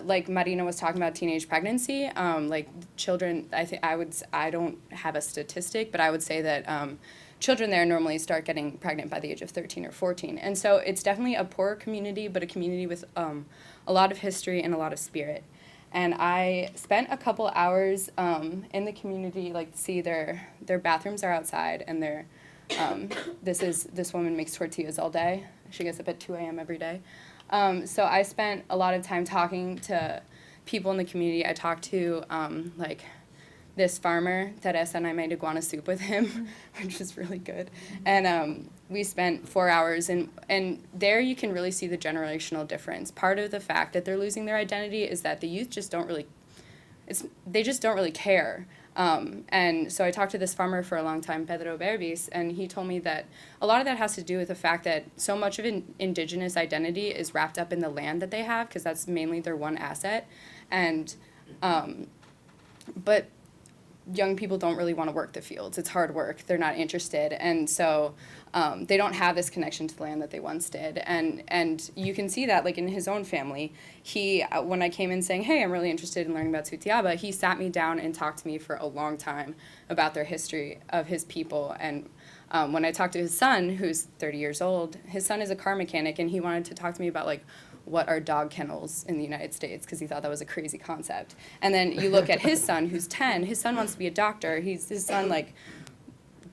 Speaker 8: like Marina was talking about teenage pregnancy, like children, I don't have a statistic, but I would say that children there normally start getting pregnant by the age of 13 or 14. And so it's definitely a poor community, but a community with a lot of history and a lot of spirit. And I spent a couple hours in the community, like, see their bathrooms are outside, and this woman makes tortillas all day. She gets up at 2 a.m. every day. So I spent a lot of time talking to people in the community. I talked to like this farmer, Teresa, and I made iguana soup with him, which was really good. And we spent 4 hours, and there you can really see the generational difference. Part of the fact that they're losing their identity is that the youth just don't really care. And so I talked to this farmer for a long time, Pedro Berbis, and he told me that a lot of that has to do with the fact that so much of indigenous identity is wrapped up in the land that they have, because that's mainly their one asset. And but young people don't really want to work the fields. It's hard work. They're not interested. And so they don't have this connection to the land that they once did. And you can see that, like, in his own family. He, when I came in saying, hey, I'm really interested in learning about Sutiaba, he sat me down and talked to me for a long time about their history of his people. And when I talked to his son, who's 30 years old, his son is a car mechanic, and he wanted to talk to me about, like, what are dog kennels in the United States, because he thought that was a crazy concept. And then you look at his son, who's 10, his son wants to be a doctor. His son, like,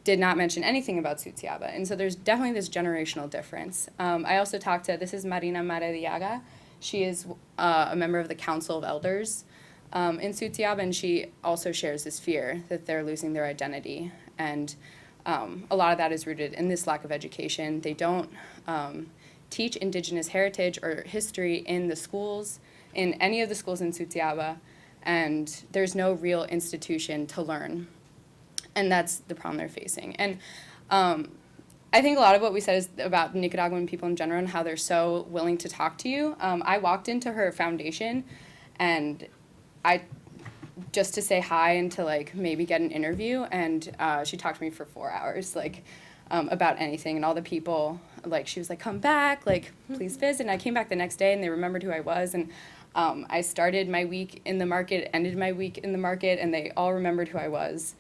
Speaker 8: did not mention anything about Sutiaba. And so there's definitely this generational difference. I also talked to, this is Marina Maradiaga. She is a member of the Council of Elders in Sutiaba, and she also shares this fear that they're losing their identity. And a lot of that is rooted in this lack of education. They don't teach Indigenous heritage or history in the schools, in any of the schools in Sutiaba, and there's no real institution to learn. And that's the problem they're facing. And I think a lot of what we said is about Nicaraguan people in general and how they're so willing to talk to you. I walked into her foundation, and just to say hi and to, like, maybe get an interview, and she talked to me for 4 hours, like, about anything, and all the people, like, she was like, come back, like, please visit. And I came back the next day, and they remembered who I was, and I started my week in the market, ended my week in the market, and they all remembered who I was,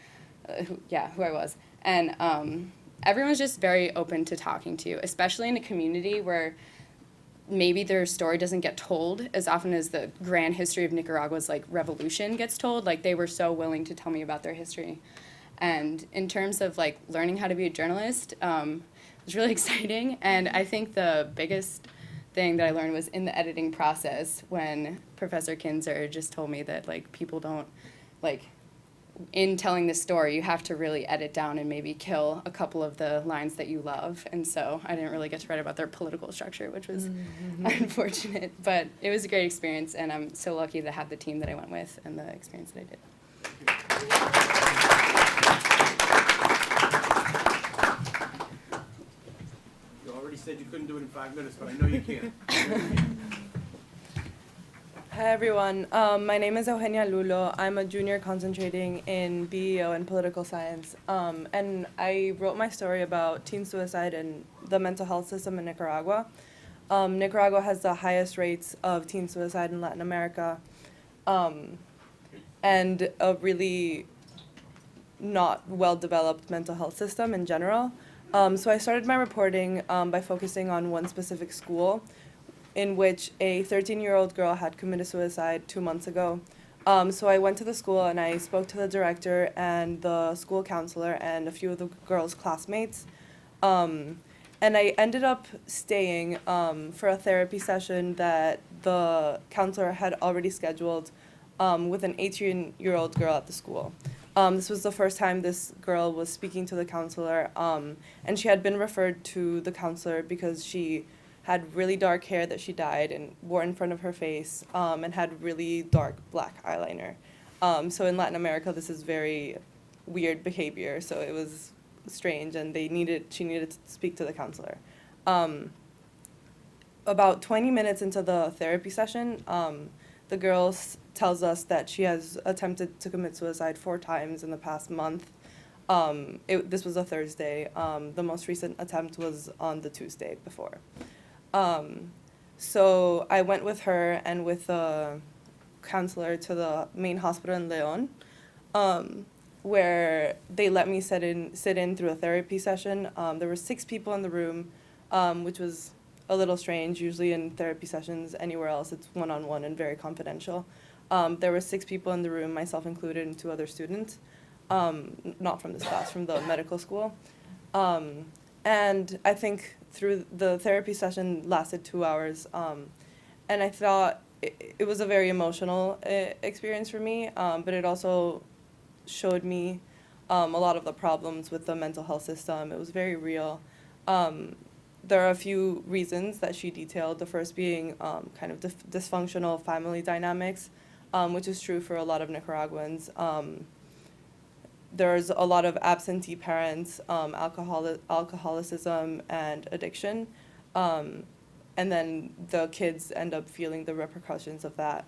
Speaker 8: who I was. And everyone's just very open to talking to you, especially in a community where maybe their story doesn't get told as often as the grand history of Nicaragua's, like, revolution gets told. Like, they were so willing to tell me about their history. And in terms of, like, learning how to be a journalist, it was really exciting. And I think the biggest thing that I learned was in the editing process when Professor Kinzer just told me that, like, people don't, like, in telling this story, you have to really edit down and maybe kill a couple of the lines that you love. And so I didn't really get to write about their political structure, which was unfortunate. But it was a great experience, and I'm so lucky to have the team that I went with and the experience that I did.
Speaker 2: You already said you couldn't do it in 5 minutes, but I know you can.
Speaker 9: Hi everyone, my name is Eugenia Lulo. I'm a junior concentrating in BEO and political science, and I wrote my story about teen suicide and the mental health system in Nicaragua. Nicaragua has the highest rates of teen suicide in Latin America, and a really not well-developed mental health system in general. So I started my reporting by focusing on one specific school, in which a 13-year-old girl had committed suicide 2 months ago. So I went to the school and I spoke to the director and the school counselor and a few of the girls' classmates. And I ended up staying for a therapy session that the counselor had already scheduled with an 18-year-old girl at the school. This was the first time this girl was speaking to the counselor, and she had been referred to the counselor because she had really dark hair that she dyed and wore in front of her face, and had really dark black eyeliner. So in Latin America, this is very weird behavior, so it was strange, and she needed to speak to the counselor. About 20 minutes into the therapy session, the girl tells us that she has attempted to commit suicide 4 times in the past month. This was a Thursday. The most recent attempt was on the Tuesday before. So I went with her and with the counselor to the main hospital in Leon, where they let me sit in through a therapy session. There were 6 people in the room, which was a little strange. Usually in therapy sessions anywhere else, it's one-on-one and very confidential. There were 6 people in the room, myself included, and 2 other students, not from this class, from the medical school. And I think through the therapy session lasted 2 hours, and I thought it was a very emotional experience for me, but it also showed me a lot of the problems with the mental health system. It was very real. There are a few reasons that she detailed, the first being kind of dysfunctional family dynamics, which is true for a lot of Nicaraguans. There's a lot of absentee parents, alcoholicism, and addiction. And then the kids end up feeling the repercussions of that.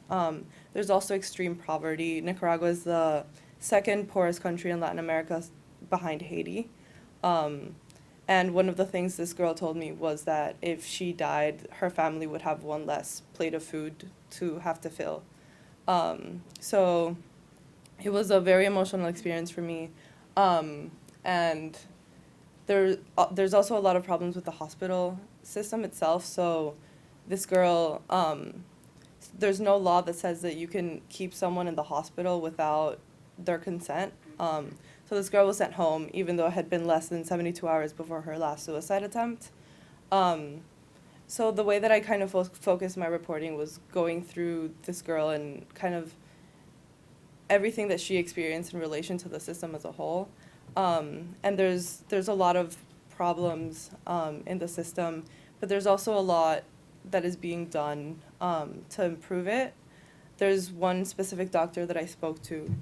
Speaker 9: There's also extreme poverty. Nicaragua is the second poorest country in Latin America behind Haiti. And one of the things this girl told me was that if she died, her family would have one less plate of food to have to fill. So it was a very emotional experience for me. And there's also a lot of problems with the hospital system itself. So this girl, there's no law that says that you can keep someone in the hospital without their consent. So this girl was sent home, even though it had been less than 72 hours before her last suicide attempt. So the way that I kind of focused my reporting was going through this girl and kind of everything that she experienced in relation to the system as a whole. And there's a lot of problems in the system, but there's also a lot that is being done to improve it. There's one specific doctor that I spoke to.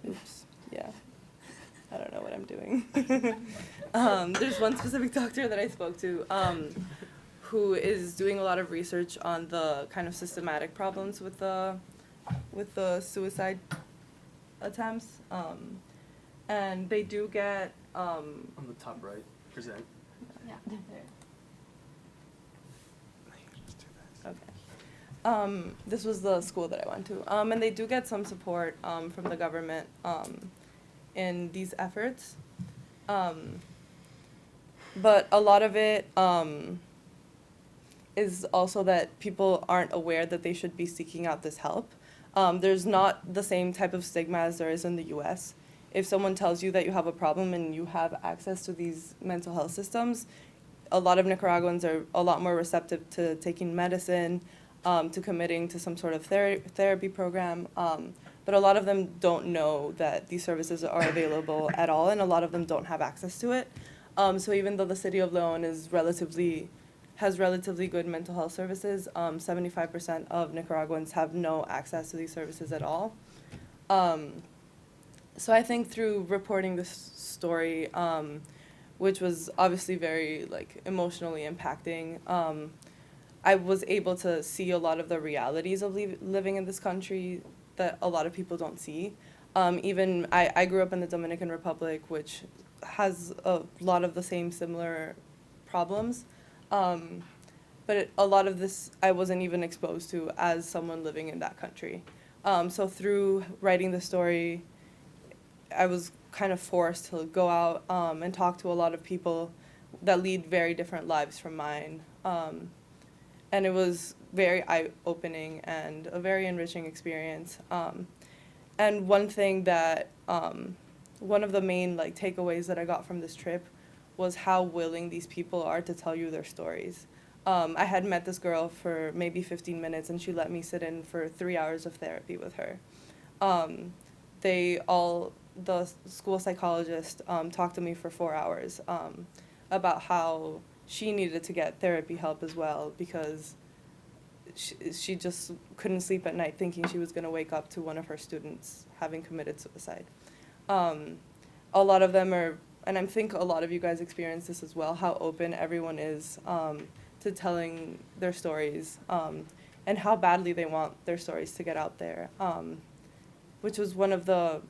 Speaker 9: Oops, yeah. I don't know what I'm doing. There's one specific doctor that I spoke to who is doing a lot of research on the kind of systematic problems with the suicide attempts. And they do get
Speaker 3: On the top right, present.
Speaker 9: Okay. This was the school that I went to. And they do get some support from the government in these efforts. But a lot of it is also that people aren't aware that they should be seeking out this help. There's not the same type of stigma as there is in the US. If someone tells you that you have a problem and you have access to these mental health systems, a lot of Nicaraguans are a lot more receptive to taking medicine, to committing to some sort of therapy program. But a lot of them don't know that these services are available at all, and a lot of them don't have access to it. So even though the city of Leon has relatively good mental health services, 75% of Nicaraguans have no access to these services at all. So I think through reporting this story, which was obviously very emotionally impacting, I was able to see a lot of the realities of living in this country that a lot of people don't see. Even I grew up in the Dominican Republic, which has a lot of the same similar problems. But a lot of this I wasn't even exposed to as someone living in that country. So through writing the story, I was kind of forced to go out and talk to a lot of people that lead very different lives from mine. And it was very eye-opening and a very enriching experience. And one thing that, one of the main takeaways that I got from this trip was how willing these people are to tell you their stories. I had met this girl for maybe 15 minutes and she let me sit in for 3 hours of therapy with her. The school psychologist talked to me for 4 hours about how she needed to get therapy help as well because she just couldn't sleep at night thinking she was going to wake up to one of her students having committed suicide. A lot of them are, and I think a lot of you guys experience this as well, how open everyone is to telling their stories and how badly they want their stories to get out there, which was one of the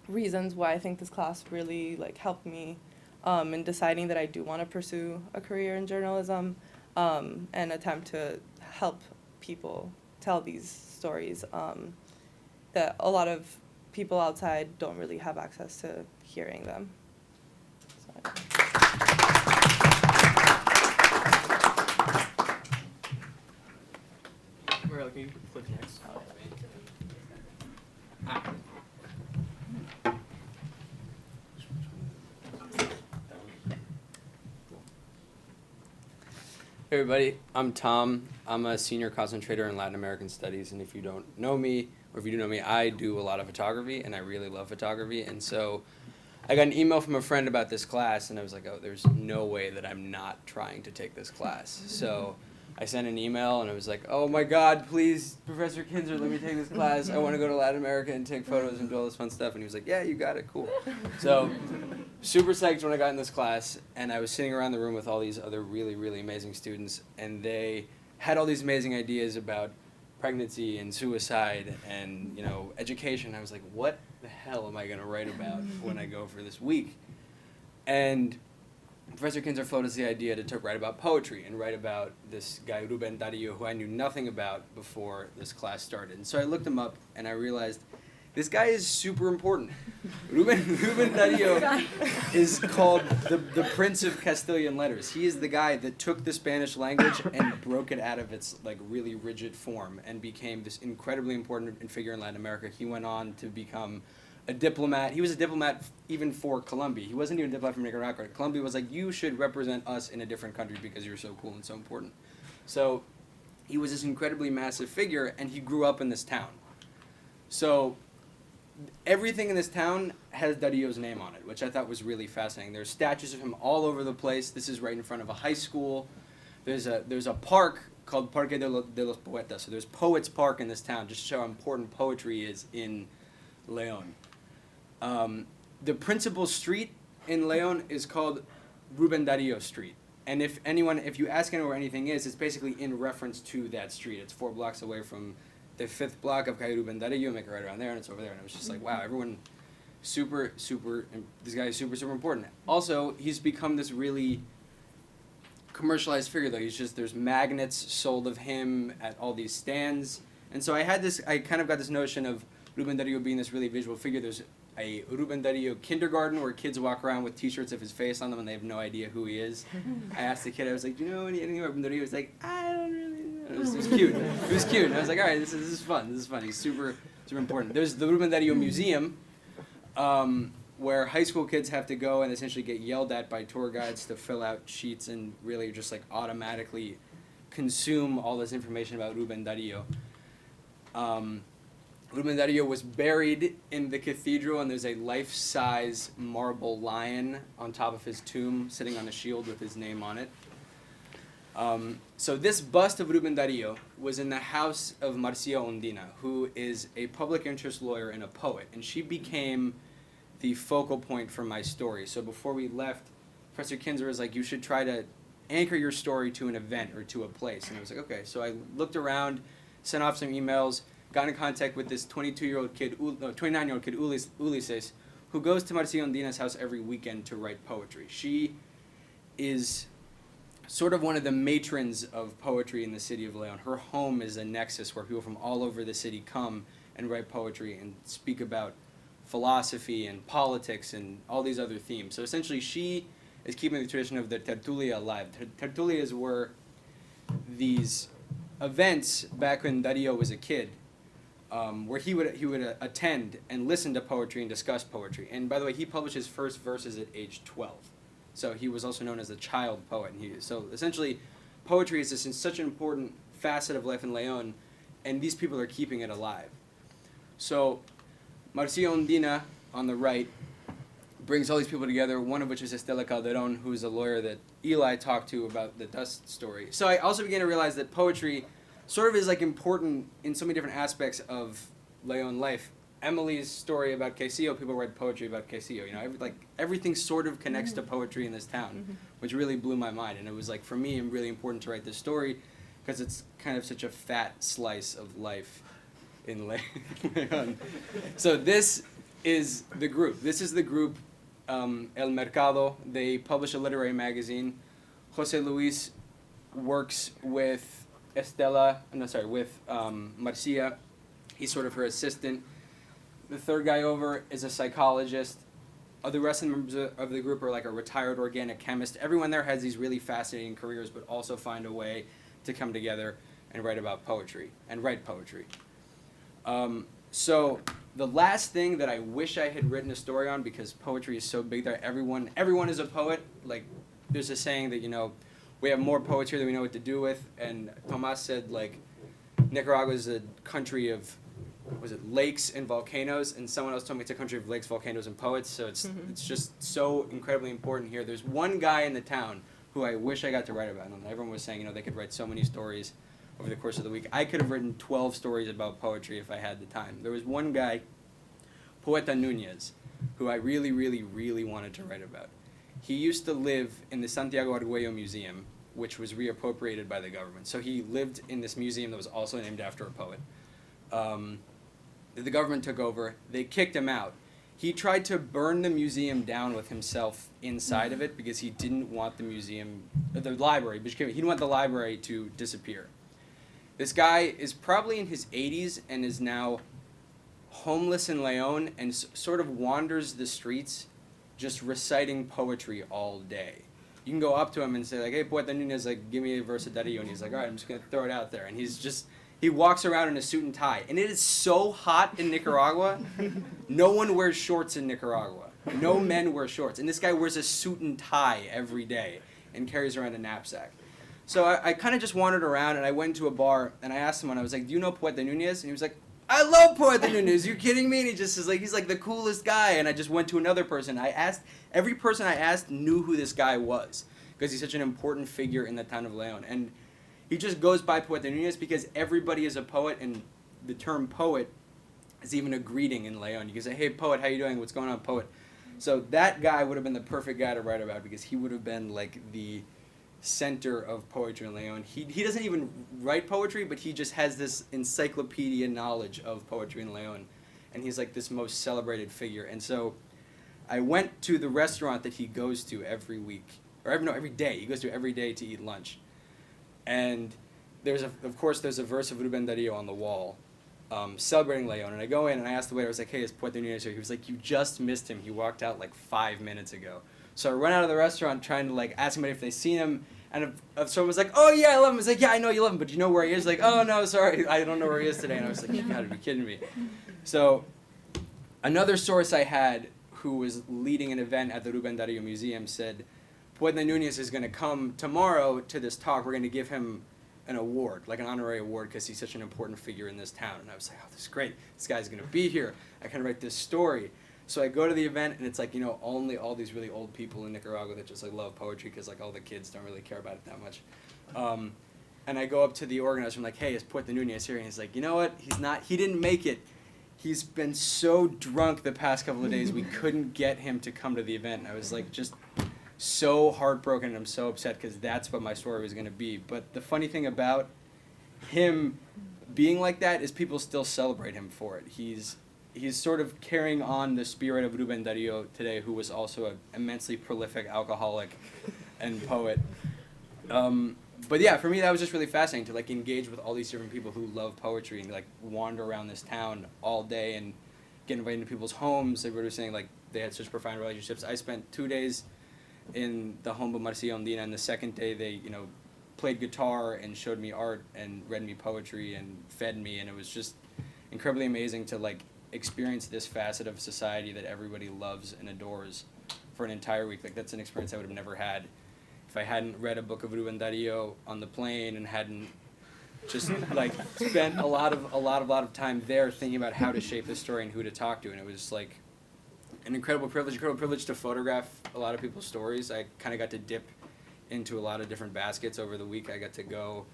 Speaker 9: reasons why I think this class really helped me in deciding that I do want to pursue a career in journalism and attempt to help people tell these stories that a lot of people outside don't really have access to hearing them. So.
Speaker 3: Mariella, can you flip next?
Speaker 10: Hey everybody, I'm Tom. I'm a senior concentrator in Latin American Studies, and if you don't know me, or if you do know me, I do a lot of photography, and I really love photography, and so I got an email from a friend about this class, and I was like, oh, there's no way that I'm not trying to take this class. So I sent an email, and I was like, oh my God, please, Professor Kinzer, let me take this class. I want to go to Latin America and take photos and do all this fun stuff, and he was like, yeah, you got it, cool. So super psyched when I got in this class, and I was sitting around the room with all these other really, really amazing students, and they had all these amazing ideas about pregnancy and suicide and, you know, education. I was like, what the hell am I going to write about when I go for this week? And Professor Kinzer floated us the idea to write about poetry and write about this guy, Ruben Dario, who I knew nothing about before this class started. And so I looked him up and I realized this guy is super important. Ruben Dario is called the Prince of Castilian letters. He is the guy that took the Spanish language and broke it out of its like really rigid form and became this incredibly important figure in Latin America. He went on to become a diplomat. He was a diplomat even for Colombia. He wasn't even a diplomat from Nicaragua. Colombia was like, you should represent us in a different country because you're so cool and so important. So he was this incredibly massive figure, and he grew up in this town. So everything in this town has Dario's name on it, which I thought was really fascinating. There's statues of him all over the place. This is right in front of a high school. There's a park called Parque de los Poetas. So there's Poets Park in this town, just to show how important poetry is in León. The principal street in León is called Ruben Dario Street. And if you ask anyone where anything is, it's basically in reference to that street. It's 4 blocks away from the 5th block of Calle Ruben Dario, make it right around there, and it's over there. And it was just like, wow, everyone, this guy is super, super important. Also, he's become this really commercialized figure, though. There's magnets sold of him at all these stands. And so I kind of got this notion of Ruben Dario being this really visual figure. There's a Ruben Dario kindergarten where kids walk around with t-shirts of his face on them and they have no idea who he is. I asked the kid, I was like, do you know anything about Ruben Dario? He was like, I don't really know. It was cute. It was cute. And I was like, all right, this is fun. This is fun. He's super, super important. There's the Ruben Dario Museum, where high school kids have to go and essentially get yelled at by tour guides to fill out sheets and really just like automatically consume all this information about Ruben Dario. Ruben Dario was buried in the cathedral, and there's a life-size marble lion on top of his tomb sitting on a shield with his name on it. So this bust of Ruben Dario was in the house of Marcia Ondina, who is a public interest lawyer and a poet, and she became the focal point for my story. So before we left, Professor Kinzer was like, you should try to anchor your story to an event or to a place. And I was like, okay. So I looked around, sent off some emails, got in contact with this 29-year-old kid, Ulises, who goes to Marcia Ondina's house every weekend to write poetry. She is sort of one of the matrons of poetry in the city of León. Her home is a nexus where people from all over the city come and write poetry and speak about philosophy and politics and all these other themes. So essentially she is keeping the tradition of the tertulia alive. Tertulias were these events back when Dario was a kid, where he would attend and listen to poetry and discuss poetry. And by the way, he published his first verses at age 12. So he was also known as the child poet. So essentially, poetry is such an important facet of life in León, and these people are keeping it alive. So Marcia Ondina, on the right, brings all these people together, one of which is Estela Calderon, who is a lawyer that Eli talked to about the dust story. So I also began to realize that poetry sort of is like important in so many different aspects of León life. Emily's story about Quesillo, people write poetry about Quesillo. You know, everything sort of connects to poetry in this town, which really blew my mind. And it was like, for me, really important to write this story because it's kind of such a fat slice of life in León. So this is the group. This is the group, El Mercado. They publish a literary magazine. Jose Luis works with Marcia. He's sort of her assistant. The third guy over is a psychologist. The rest of the members of the group are like a retired organic chemist. Everyone there has these really fascinating careers, but also find a way to come together and write about poetry and write poetry. So the last thing that I wish I had written a story on, because poetry is so big that everyone is a poet. Like, there's a saying that, you know, we have more poets here than we know what to do with. And Tomas said, like, Nicaragua is a country of, lakes and volcanoes, and someone else told me it's a country of lakes, volcanoes, and poets, so it's just so incredibly important here. There's one guy in the town who I wish I got to write about, and everyone was saying, you know, they could write so many stories over the course of the week. I could have written 12 stories about poetry if I had the time. There was one guy, Poeta Nunez, who I really, really, really wanted to write about. He used to live in the Santiago Arguello Museum, which was reappropriated by the government. So he lived in this museum that was also named after a poet. The government took over. They kicked him out. He tried to burn the museum down with himself inside of it because he didn't want the museum, the library, he didn't want the library to disappear. This guy is probably in his 80s and is now homeless in Leon and sort of wanders the streets just reciting poetry all day. You can go up to him and say, like, hey, Poeta Nunez, like, give me a verse of Darío. And he's like, all right, I'm just going to throw it out there. And he walks around in a suit and tie. And it is so hot in Nicaragua. No one wears shorts in Nicaragua. No men wear shorts. And this guy wears a suit and tie every day and carries around a knapsack. So I kind of just wandered around, and I went to a bar, and I asked someone, I was like, do you know Poeta Nunez? And he was like, I love Poeta Nunez. You're kidding me? And he just is like, he's like the coolest guy. And I just went to another person. Every person I asked knew who this guy was because he's such an important figure in the town of Leon. And he just goes by Poeta Nunez because everybody is a poet, and the term poet is even a greeting in Leon. You can say, hey, poet, how you doing? What's going on, poet? So that guy would have been the perfect guy to write about because he would have been like the center of poetry in Leon. He doesn't even write poetry, but he just has this encyclopedia knowledge of poetry in Leon. And he's like this most celebrated figure. And so I went to the restaurant that he goes to every week, every day. He goes to every day to eat lunch. And of course, there's a verse of Ruben Darío on the wall celebrating Leon. And I go in and I ask the waiter, I was like, hey, is Poeta Nunez here? He was like, you just missed him. He walked out like 5 minutes ago. So I run out of the restaurant trying to like ask somebody if they seen him. And if someone was like, oh yeah, I love him. I was like, yeah, I know you love him, but you know where he is? Like, oh no, sorry, I don't know where he is today. And I was like, you gotta be kidding me. So another source I had who was leading an event at the Ruben Darío Museum said, Poeta Nunez is gonna come tomorrow to this talk. We're gonna give him an award, like an honorary award, because he's such an important figure in this town. And I was like, oh, this is great. This guy's gonna be here. I can write this story. So I go to the event, and it's like, you know, only all these really old people in Nicaragua that just like love poetry because like all the kids don't really care about it that much. And I go up to the organizer, I'm like, hey, is Poeta Nunez here? And he's like, you know what? He didn't make it. He's been so drunk the past couple of days, we couldn't get him to come to the event. And I was like, just so heartbroken, and I'm so upset because that's what my story was going to be. But the funny thing about him being like that is people still celebrate him for it. He's sort of carrying on the spirit of Ruben Darío today, who was also an immensely prolific alcoholic and poet. But yeah, for me that was just really fascinating to like engage with all these different people who love poetry and like wander around this town all day and get invited into people's homes. Everybody was saying like they had such profound relationships. I spent 2 days in the home of Marcia Ondina, and the second day they, played guitar and showed me art and read me poetry and fed me, and it was just incredibly amazing to like experience this facet of society that everybody loves and adores for an entire week. Like that's an experience I would have never had if I hadn't read a book of Ruben Darío on the plane and hadn't just like spent a lot of time there thinking about how to shape the story and who to talk to. And it was like an incredible privilege to photograph a lot of people's stories. I kind of got to dip into a lot of different baskets over the week. I got to go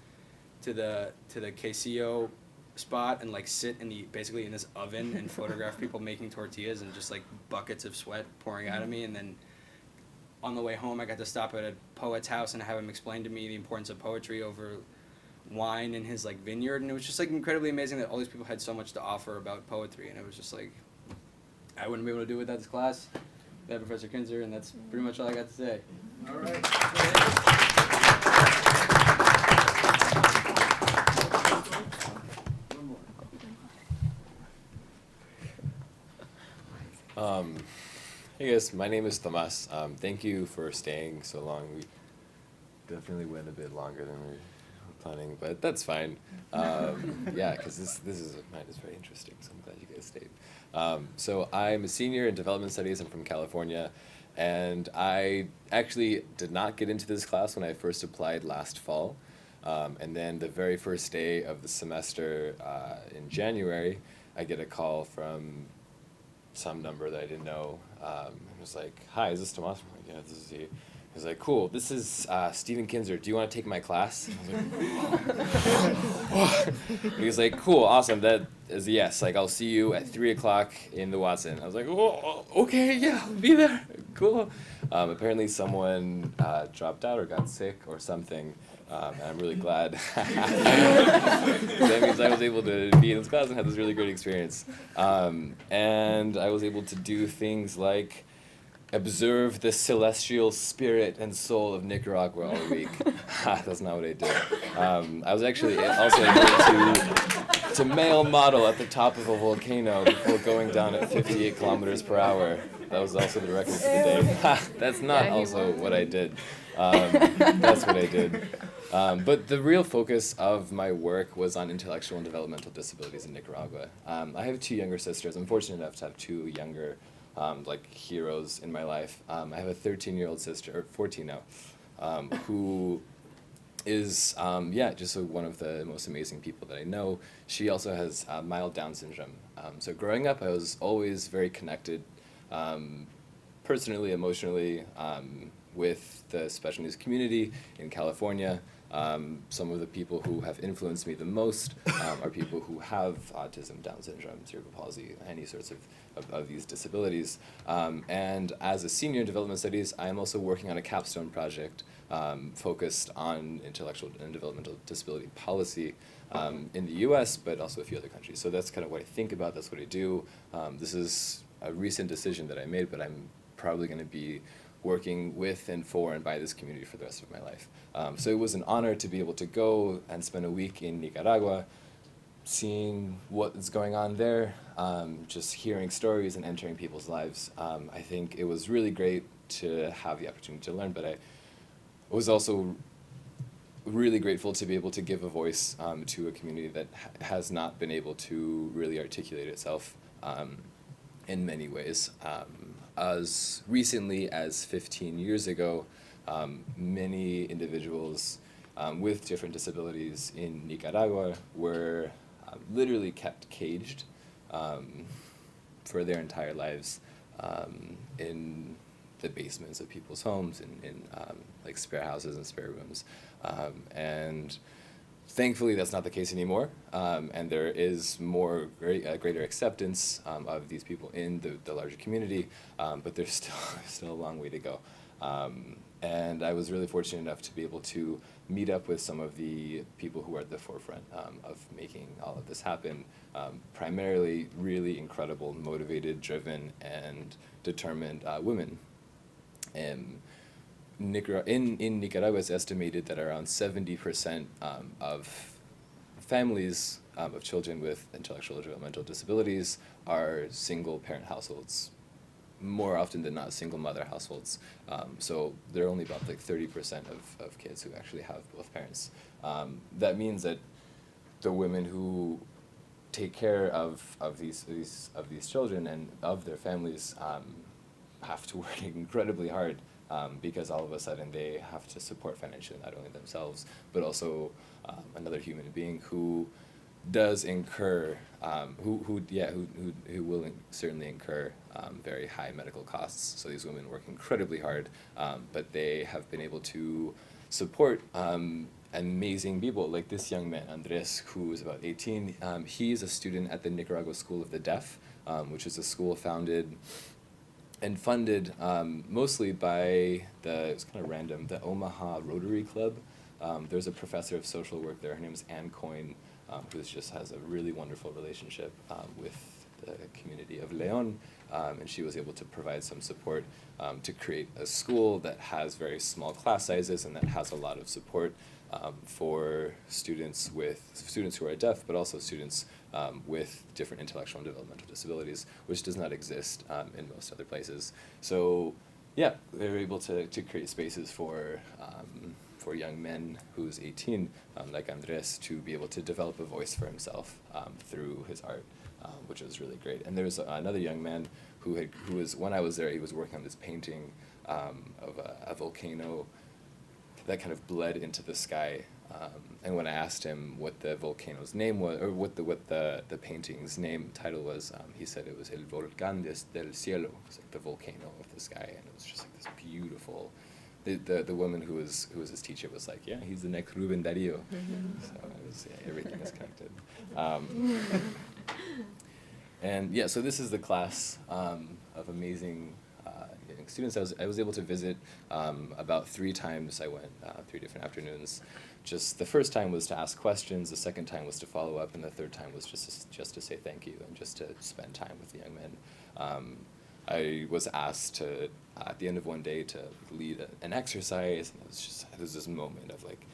Speaker 10: to the quesillo spot and like sit basically in this oven and photograph people making tortillas and just like buckets of sweat pouring out of me. And then on the way home I got to stop at a poet's house and have him explain to me the importance of poetry over wine in his like vineyard. And it was just like incredibly amazing that all these people had so much to offer about poetry, and it was just like I wouldn't be able to do it without this class, without Professor Kinzer, and that's pretty much all I got to say.
Speaker 2: All right.
Speaker 11: Hey guys, my name is Tomas. Thank you for staying so long. We definitely went a bit longer than we were planning, but that's fine. Yeah, because this is mine is very interesting, so I'm glad you guys stayed. So I'm a senior in development studies. I'm from California, and I actually did not get into this class when I first applied last fall. And then the very first day of the semester in January, I get a call from some number that I didn't know. It was like, hi, is this Tomas? I'm like, yeah, this is he. He's like, cool, this is Stephen Kinzer. Do you want to take my class? I was like, he was like, cool, awesome, that is a yes. Like, I'll see you at 3 o'clock in the Watson. I was like, oh, okay, yeah, I'll be there. cool. Apparently someone dropped out or got sick or something, and I'm really glad. That means I was able to be in this class and have this really great experience. And I was able to do things like observe the celestial spirit and soul of Nicaragua all week. That's not what I did. I was actually also able to male model at the top of a volcano before going down at 58 kilometers per hour. That was also the record for the day. That's not also what I did. That's what I did. But the real focus of my work was on intellectual and developmental disabilities in Nicaragua. I have 2 younger sisters. I'm fortunate enough to have 2 younger like heroes in my life. I have a 13-year-old sister, or 14 now, who is, just one of the most amazing people that I know. She also has mild Down syndrome. So growing up, I was always very connected, personally, emotionally, with the special needs community in California. Some of the people who have influenced me the most are people who have autism, Down syndrome, cerebral palsy, any sorts of these disabilities. And as a senior in development studies, I am also working on a capstone project focused on intellectual and developmental disability policy in the US, but also a few other countries. So that's kind of what I think about, that's what I do. This is a recent decision that I made, but I'm probably going to be working with and for and by this community for the rest of my life. So it was an honor to be able to go and spend a week in Nicaragua, seeing what is going on there, just hearing stories and entering people's lives. I think it was really great to have the opportunity to learn, but I was also really grateful to be able to give a voice to a community that has not been able to really articulate itself in many ways. As recently as 15 years ago, many individuals with different disabilities in Nicaragua were literally kept caged for their entire lives in the basements of people's homes, in like spare houses and spare rooms. And thankfully, that's not the case anymore, and there is greater acceptance of these people in the larger community, but there's still a long way to go. And I was really fortunate enough to be able to meet up with some of the people who are at the forefront of making all of this happen, primarily really incredible, motivated, driven, and determined women. In Nicaragua, it's estimated that around 70% of families of children with intellectual or developmental disabilities are single-parent households. More often than not, single-mother households. So there are only about like 30% of kids who actually have both parents. That means that the women who take care of these children and of their families have to work incredibly hard. Because all of a sudden they have to support financially not only themselves, but also another human being who does incur, who will certainly incur very high medical costs. So these women work incredibly hard, but they have been able to support amazing people like this young man, Andres, who is about 18. He's a student at the Nicaragua School of the Deaf, which is a school founded and funded mostly by it's kind of random, the Omaha Rotary Club. There's a professor of social work there. Her name is Ann Coyne, who just has a really wonderful relationship with the community of Leon, and she was able to provide some support to create a school that has very small class sizes and that has a lot of support for students who are deaf, but also students with different intellectual and developmental disabilities, which does not exist in most other places. So, yeah, they were able to create spaces for young men who's 18, like Andres, to be able to develop a voice for himself through his art, which was really great. And there was another young man who was, when I was there, he was working on this painting of a volcano that kind of bled into the sky. And when I asked him what the volcano's name was, or what the painting's title was, he said it was El Volcán del Cielo. It's like the volcano of the sky, and it was just like this beautiful. The woman who was his teacher was like, yeah, he's the next Ruben Darío. So it was, everything is connected. And yeah, so this is the class of amazing amazing students. I was able to visit about 3 times. I went 3 different afternoons. Just the first time was to ask questions, the second time was to follow up, and the third time was just to say thank you and just to spend time with the young men. I was asked to, at the end of one day, to lead an exercise, and it was this moment of like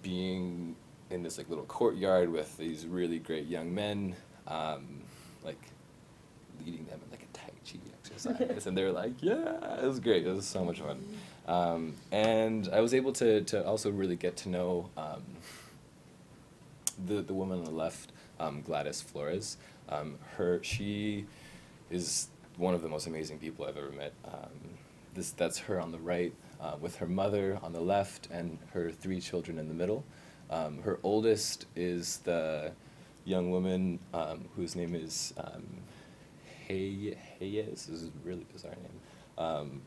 Speaker 11: being in this like little courtyard with these really great young men, like leading them in like a Tai Chi exercise, and they were like, yeah, it was great. It was so much fun, and I was able to also really get to know the woman on the left, Gladys Flores. She is one of the most amazing people I've ever met. That's her on the right, with her mother on the left and her 3 children in the middle. Her oldest is the young woman whose name is Hayes. This is a really bizarre name.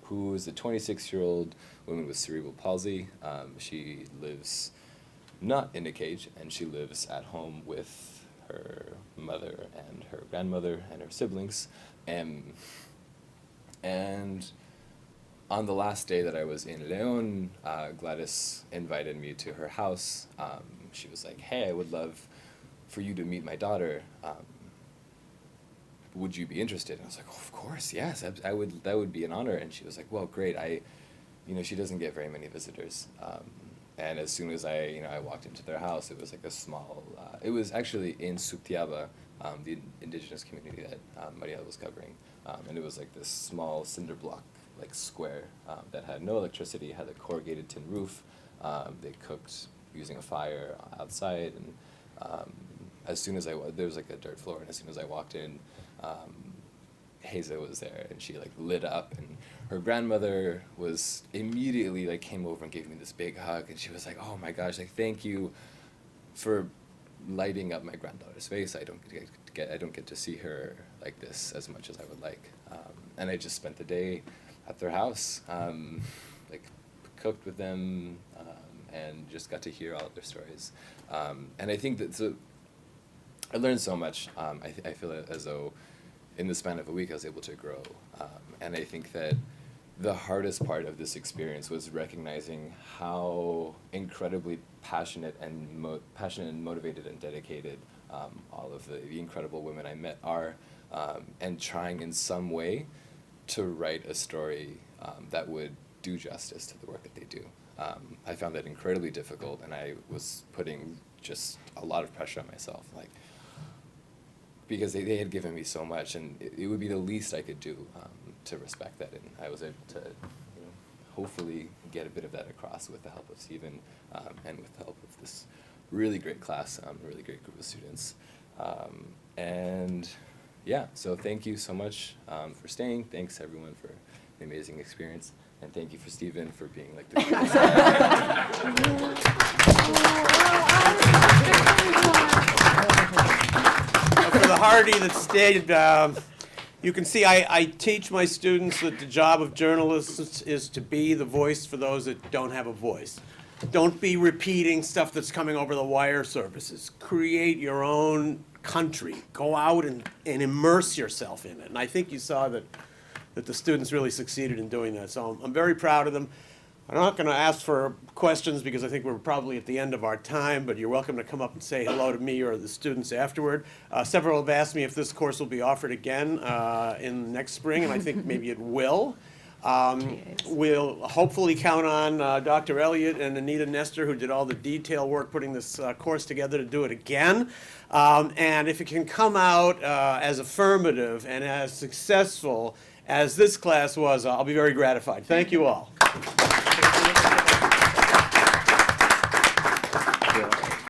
Speaker 11: Who is a 26-year-old woman with cerebral palsy. She lives not in a cage, and she lives at home with her mother and her grandmother and her siblings. And on the last day that I was in Leon, Gladys invited me to her house. She was like, hey, I would love for you to meet my daughter. Would you be interested? And I was like, oh, of course, yes, that would be an honor. And she was like, well, great. She doesn't get very many visitors. And as soon as I walked into their house, it was like a small, it was actually in Sutiaba, the indigenous community that Maria was covering. And it was like this small cinder block, like square, that had no electricity, had a corrugated tin roof. They cooked using a fire outside, and as soon as there was like a dirt floor, and as soon as I walked in, Hazel was there, and she like lit up, and her grandmother was immediately like came over and gave me this big hug, and she was like, oh my gosh, like thank you for lighting up my granddaughter's face. I don't get to see her like this as much as I would like. And I just spent the day at their house, like cooked with them, and just got to hear all of their stories. And I think that I learned so much. I feel as though in the span of a week I was able to grow. And I think that the hardest part of this experience was recognizing how incredibly passionate and motivated and dedicated all of the incredible women I met are, and trying in some way to write a story that would do justice to the work that they do. I found that incredibly difficult, and I was putting just a lot of pressure on myself, like, because they had given me so much, and it would be the least I could do to respect that, and I was able to hopefully get a bit of that across with the help of Stephen, and with the help of this really great class, a really great group of students. And yeah, so thank you so much for staying. Thanks everyone for the amazing experience, and thank you for Stephen for being like the
Speaker 2: For the hardy that stayed, you can see I teach my students that the job of journalists is to be the voice for those that don't have a voice. Don't be repeating stuff that's coming over the wire services. Create your own country. Go out and immerse yourself in it. And I think you saw that the students really succeeded in doing that. So I'm very proud of them. I'm not going to ask for questions because I think we're probably at the end of our time, but you're welcome to come up and say hello to me or the students afterward. Several have asked me if this course will be offered again in next spring, and I think maybe it will. We'll hopefully count on Dr. Elliott and Anita Nestor, who did all the detail work putting this course together, to do it again. And if it can come out as affirmative and as successful as this class was, I'll be very gratified. Thank you all.